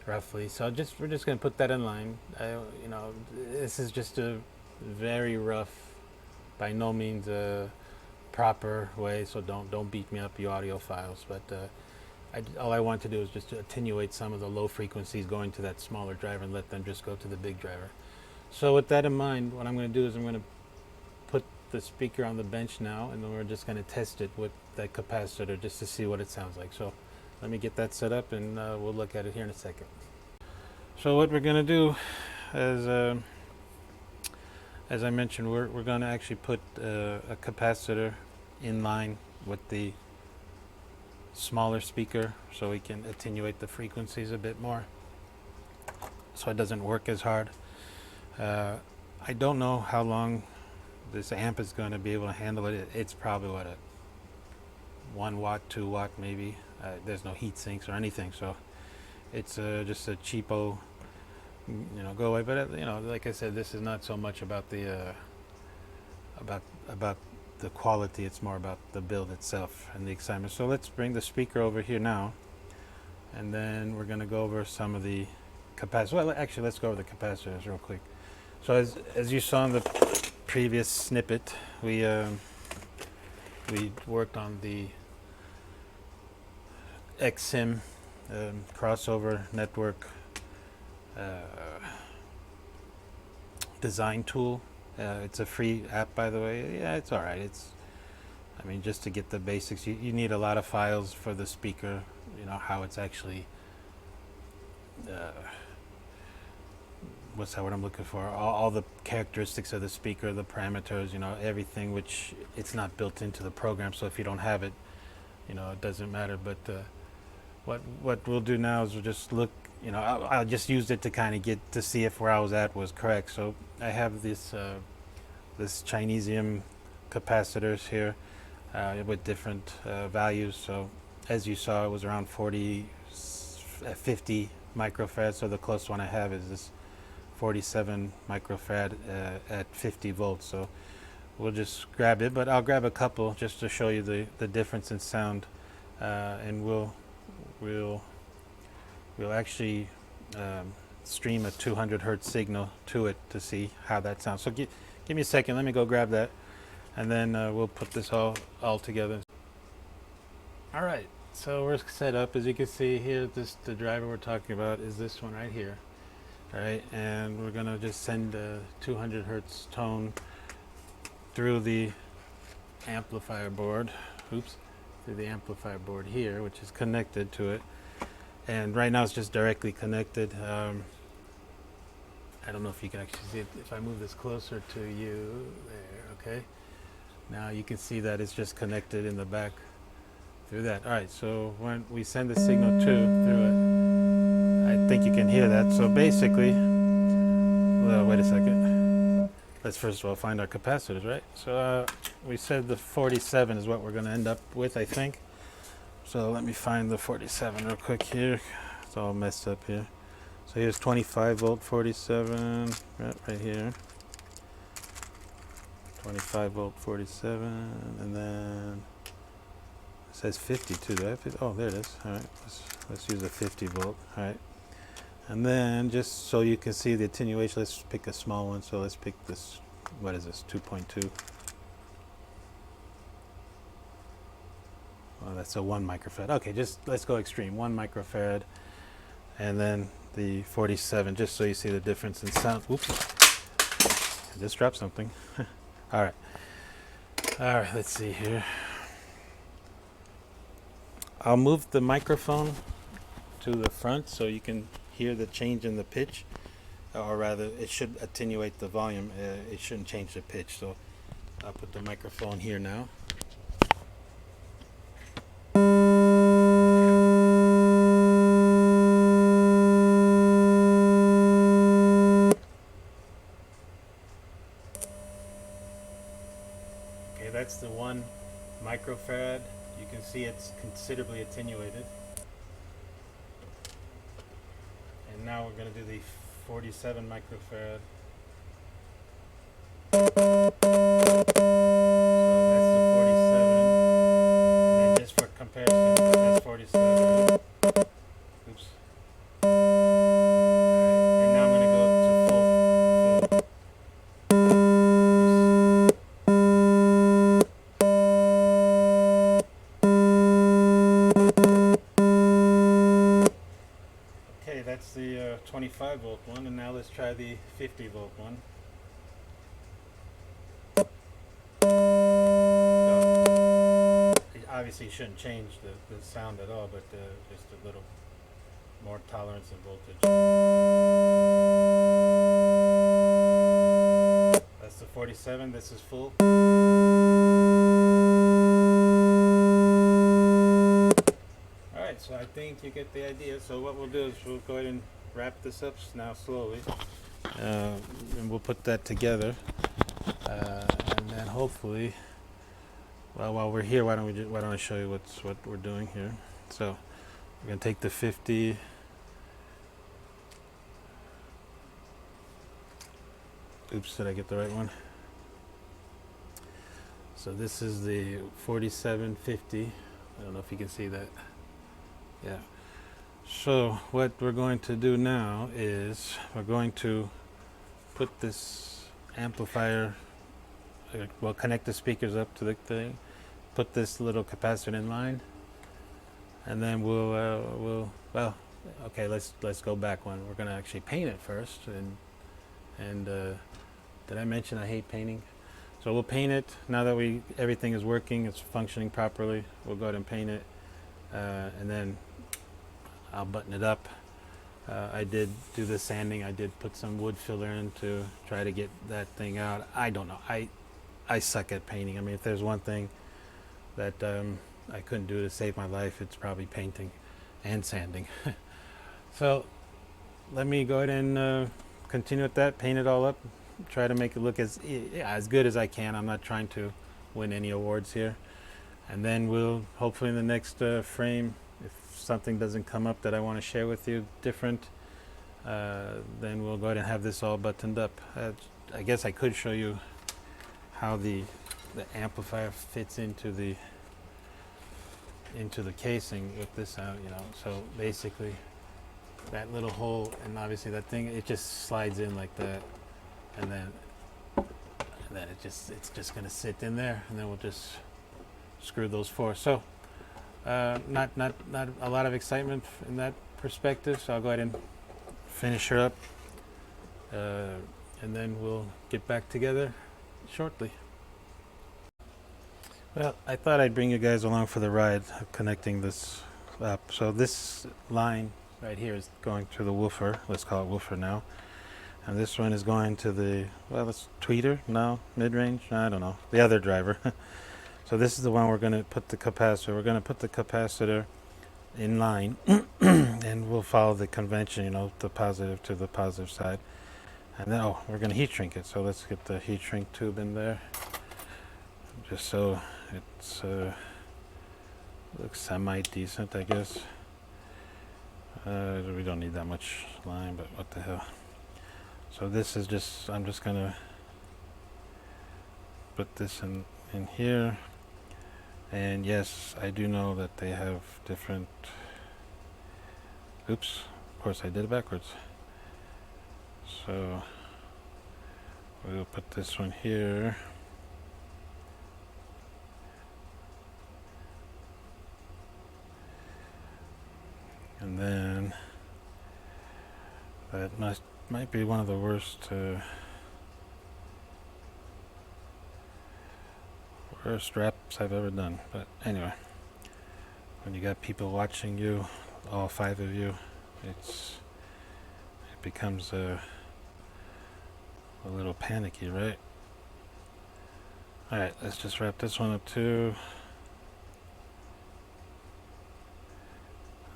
roughly. So we're just going to put that in line. You know, this is just a very rough, by no means a proper way, so don't beat me up, you audiophiles. But all I want to do is just to attenuate some of the low frequencies going to that smaller driver and let them just go to the big driver. So with that in mind, what I'm going to do is I'm going to put the speaker on the bench now, and then we're just going to test it with that capacitor just to see what it sounds like. So let me get that set up, and we'll look at it here in a second. So what we're going to do, as I mentioned, we're going to actually put a capacitor in line with the smaller speaker so we can attenuate the frequencies a bit more, so it doesn't work as hard. I don't know how long this amp is going to be able to handle it. It's probably what, a 1 watt, 2 watt maybe. There's no heat sinks or anything, so it's just a cheapo, you know, go away. But you know, like I said, this is not so much about the about the quality. It's more about the build itself and the excitement. So let's bring the speaker over here now, and then we're going to go over some of the capacitors. Well, actually, let's go over the capacitors real quick. So as you saw in the previous snippet, we worked on the XSIM crossover network design tool. It's a free app, by the way. Yeah, it's all right. I mean, just to get the basics, you need a lot of files for the speaker, you know, how it's actually what's that word I'm looking for, all the characteristics of the speaker, the parameters, you know, everything, which it's not built into the program, so if you don't have it, you know, it doesn't matter. But what we'll do now is we'll just look, you know, I'll just use it to kind of get to see if where I was at was correct. So I have this Chinesium capacitors here with different values. So as you saw, it was around 50 microfarad. So the closest one I have is this 47 microfarad at 50 volts. So we'll just grab it, but I'll grab a couple just to show you the difference in sound, and we'll actually stream a 200 hertz signal to it to see how that sounds. So give me a second, let me go grab that, and then we'll put this all together. All right, so we're set up. As you can see here, the driver we're talking about is this one right here. All right, and we're gonna just send a 200 hertz tone through the amplifier board. Through the amplifier board here, which is connected to it. And right now it's just directly connected. I don't know if you can actually see it. If I move this closer to you, there, okay. Now you can see that it's just connected in the back through that. All right, so when we send the signal through it, I think you can hear that. So basically, well, wait a second. Let's first of all find our capacitors, right? So we said the 47 is what we're going to end up with, I think. So let me find the 47 real quick here. It's all messed up here. So here's 25 volt 47, right here. 25 volt 47, and then it says 52. Do I have 50? Oh, there it is. All right, let's use a 50 volt. All right, and then just so you can see the attenuation, let's pick a small one. So let's pick this. What is this? 2.2. Well, that's a 1 microfarad. Okay, just let's go extreme. 1 microfarad, and then the 47, just so you see the difference in sound. Oops, I just dropped something. All right, let's see here. I'll move the microphone to the front so you can hear the change in the pitch. or rather it should attenuate the volume. It shouldn't change the pitch. So I'll put the microphone here now. Okay, that's the 1 microfarad. You can see it's considerably attenuated. And now we're going to do the 47 microfarad. So that's the 47. And then just for comparison, that's 47. Oops. Alright, and now I'm going to go to full. Okay, that's the 25 volt one, and now let's try the 50 volt one. Obviously shouldn't change the sound at all, but just a little more tolerance and voltage. That's the 47, this is full. Alright, so I think you get the idea. So what we'll do is we'll go ahead and wrap this up now slowly. And we'll put that together. And then hopefully, well, while we're here, why don't I show you what we're doing here. So we're gonna take the 50. Oops, did I get the right one? So this is the 4750. I don't know if you can see that. Yeah. So what we're going to do now is we're going to put this amplifier, we'll connect the speakers up to the thing, put this little capacitor in line, and then well, okay, let's go back one. We're going to actually paint it first, and did I mention I hate painting? So we'll paint it now that everything is working, it's functioning properly. We'll go ahead and paint it, and then I'll button it up. I did do the sanding. I did put some wood filler in to try to get that thing out. I don't know. I suck at painting. I mean, if there's one thing that I couldn't do to save my life, it's probably painting and sanding. So let me go ahead and continue with that. Paint it all up. Try to make it look as good as I can. I'm not trying to win any awards here. And then we'll hopefully in the next frame, if something doesn't come up that I want to share with you different, then we'll go ahead and have this all buttoned up. I guess I could show you how the amplifier fits into the casing with this out, you know. So basically that little hole, and obviously that thing, it just slides in like that, and then it's just gonna sit in there, and then we'll just screw those four. So not a lot of excitement in that perspective, so I'll go ahead and finish her up, and then we'll get back together shortly. Well, I thought I'd bring you guys along for the ride of connecting this up. So this line right here is going to the woofer. Let's call it woofer now. And this one is going to the, well, it's tweeter now, mid-range, I don't know, the other driver. So this is the one we're going to put the capacitor. We're going to put the capacitor in line, and we'll follow the convention, you know, the positive to the positive side. And then, oh, we're going to heat shrink it. So let's get the heat shrink tube in there, just so it's looks semi-decent, I guess. We don't need that much line, but what the hell. So this is just, I'm just going to put this in here. And yes, I do know that they have different, oops, of course I did it backwards. So we'll put this one here. And then that might be one of the worst wraps I've ever done. But anyway, when you got people watching you, all 5 of you, it becomes A little panicky, right? Alright, let's just wrap this one up too.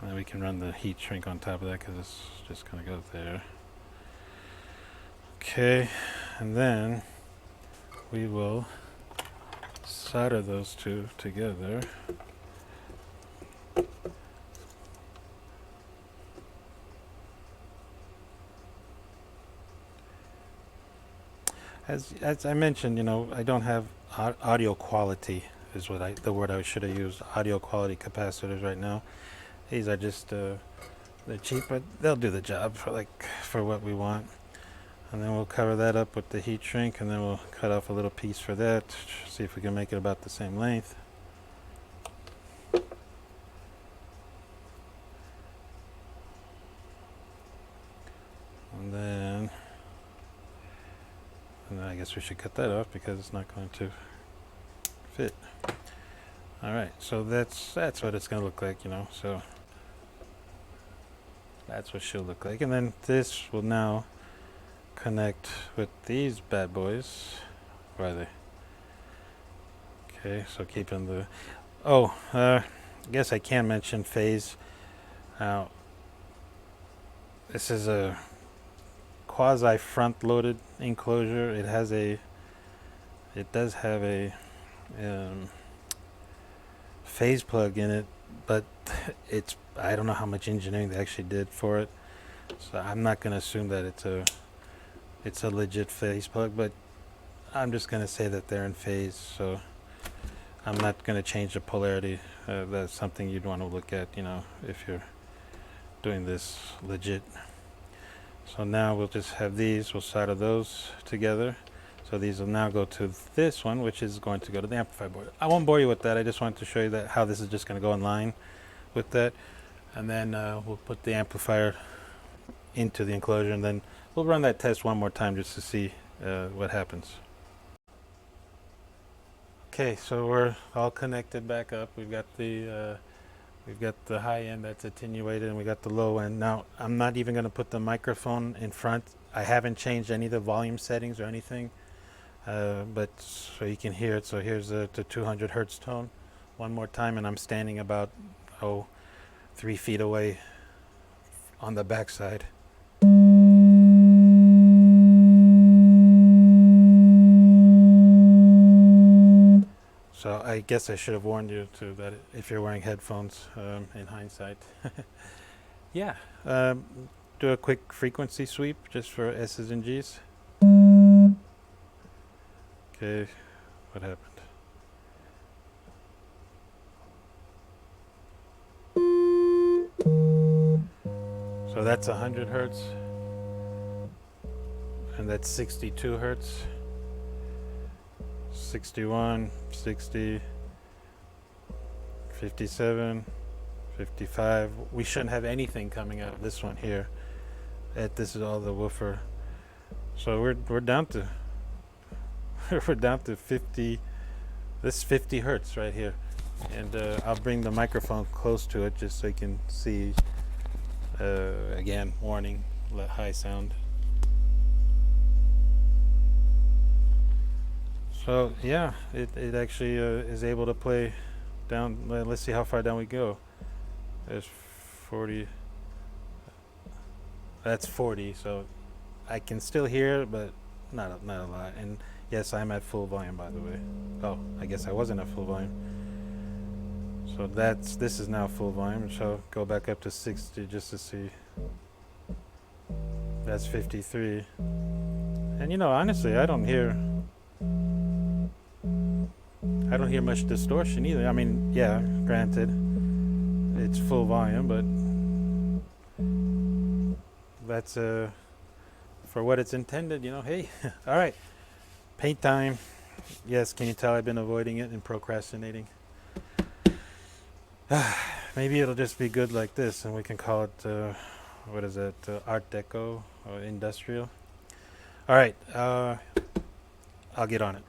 And then we can run the heat shrink on top of that because it's just going to go there. Okay, and then we will solder those two together. As I mentioned, you know, I don't have audio quality is what the word I should have used. Audio quality capacitors right now. These are just they're cheap, but they'll do the job for what we want. And then we'll cover that up with the heat shrink, and then we'll cut off a little piece for that. See if we can make it about the same length. And then I guess we should cut that off because it's not going to fit. All right, so that's what it's going to look like, you know. So that's what she'll look like, and then this will now connect with these bad boys. Where are they? Okay, so keeping the. Oh, I guess I can mention phase. Now, this is a quasi front-loaded enclosure. It does have a phase plug in it, but I don't know how much engineering they actually did for it, so I'm not going to assume that it's a legit phase plug, but I'm just going to say that they're in phase, so I'm not going to change the polarity. That's something you'd want to look at, you know, if you're doing this legit. So now we'll just have these, we'll solder those together. So these will now go to this one, which is going to go to the amplifier board. I won't bore you with that. I just wanted to show you that how this is just going to go in line with that. And then we'll put the amplifier into the enclosure, and then we'll run that test one more time just to see what happens. Okay, so we're all connected back up. We've got the high end that's attenuated, and we got the low end. Now, I'm not even going to put the microphone in front. I haven't changed any of the volume settings or anything, but so you can hear it. So here's the 200 hertz tone one more time, and I'm standing about 3 feet away on the back side. So I guess I should have warned you to that if you're wearing headphones, in hindsight. Yeah, do a quick frequency sweep just for S's and G's. Okay, what happened? So that's 100 hertz, and that's 62 hertz. 61, 60, 57, 55. We shouldn't have anything coming out of this one here. This is all the woofer. So we're down to we're down to 50. This is 50 hertz right here, and I'll bring the microphone close to it just so you can see. Again, warning, high sound. So yeah, it actually is able to play down. Let's see how far down we go. There's 40. That's 40. So I can still hear it, but not a lot. And yes, I'm at full volume, by the way. Oh, I guess I wasn't at full volume. So this is now full volume. So go back up to 60 just to see. That's 53. And you know, honestly, I don't hear much distortion either. I mean, yeah, granted, it's full volume, but that's for what it's intended, you know. Hey, all right, paint time. Yes, can you tell I've been avoiding it and procrastinating? Maybe it'll just be good like this, and we can call it what is it, Art Deco or industrial. All right, I'll get on it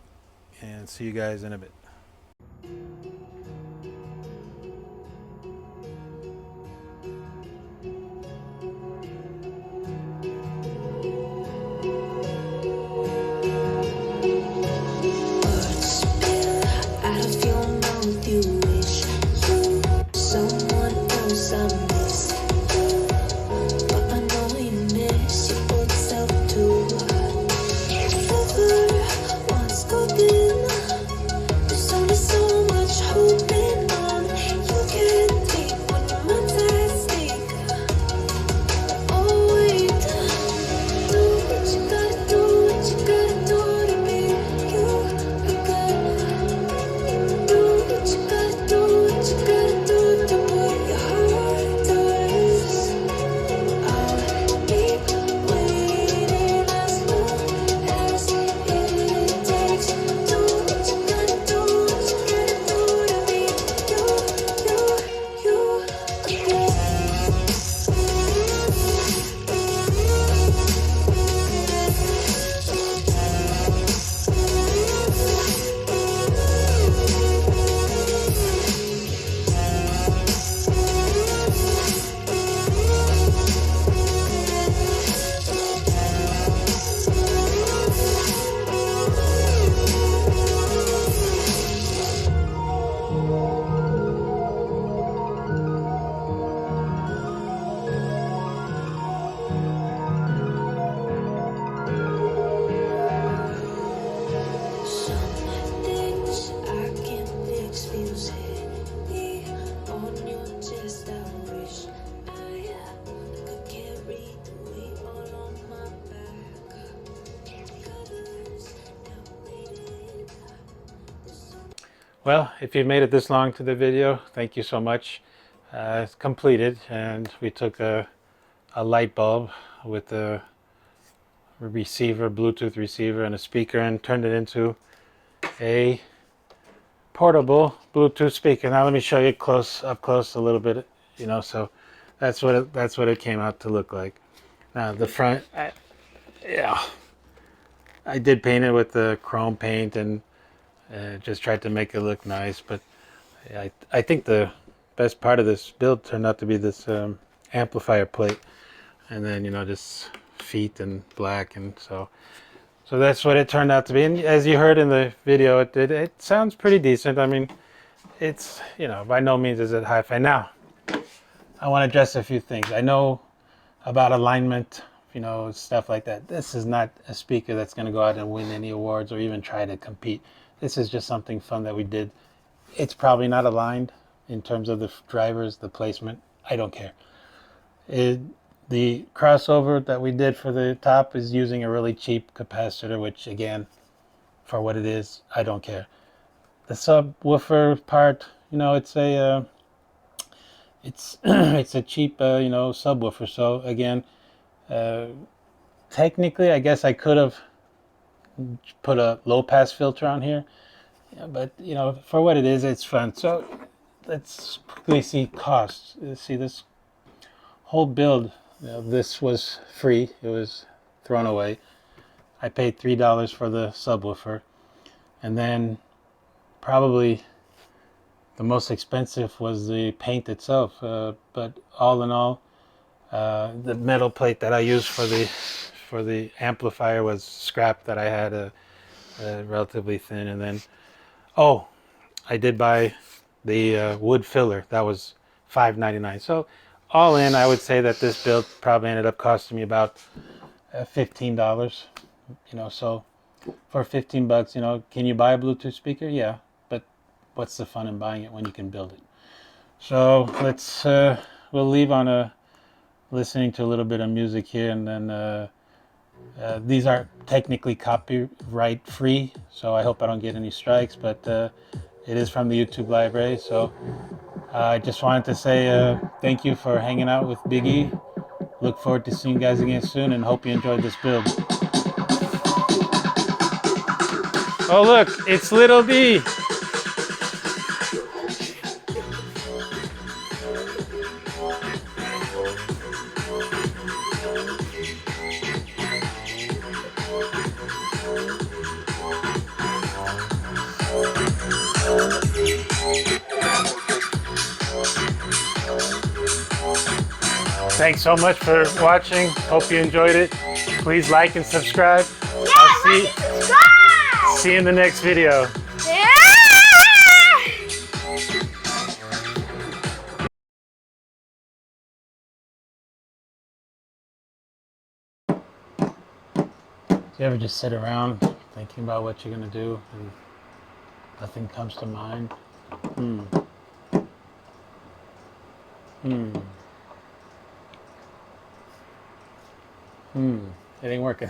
and see you guys in a bit. Well, if you made it this long to the video, thank you so much. It's completed, and we took a light bulb with a receiver, Bluetooth receiver, and a speaker, and turned it into a portable Bluetooth speaker. Now let me show you up close a little bit. So that's what it came out to look like. Now the front, yeah, I did paint it with the chrome paint and just tried to make it look nice. But I think the best part of this build turned out to be this amplifier plate, and then just feet and black, and so that's what it turned out to be. And as you heard in the video, it sounds pretty decent. I mean, it's by no means is it hi-fi. Now I want to address a few things. I know about alignment, stuff like that. This is not a speaker that's going to go out and win any awards or even try to compete. This is just something fun that we did. It's probably not aligned in terms of the drivers, the placement. I don't care. The crossover that we did for the top is using a really cheap capacitor, which again, for what it is, I don't care. The subwoofer part, it's a it's a cheap subwoofer. So again, technically, I guess I could have put a low pass filter on here, but for what it is, it's fun. So let's quickly see costs. See this whole build. This was free. It was thrown away. I paid $3 for the subwoofer, and then probably the most expensive was the paint itself. But all in all, the metal plate that I used for the amplifier was scrap that I had, relatively thin. And then, I did buy the wood filler. That was $5.99. So all in, I would say that this build probably ended up costing me about $15. So for 15 bucks, can you buy a Bluetooth speaker? Yeah, but what's the fun in buying it when you can build it? So let's we'll leave on listening to a little bit of music here, and then these are technically copyright free, so I hope I don't get any strikes, but it is from the YouTube library. So I just wanted to say thank you for hanging out with BigE. Look forward to seeing you guys again soon, and hope you enjoyed this build. Oh look, it's Little D. Thanks so much for watching. Hope you enjoyed it. Please like and subscribe. Yeah, I'll subscribe! see you in the next video. Yeah! Do you ever just sit around thinking about what you're going to do and nothing comes to mind? It ain't working.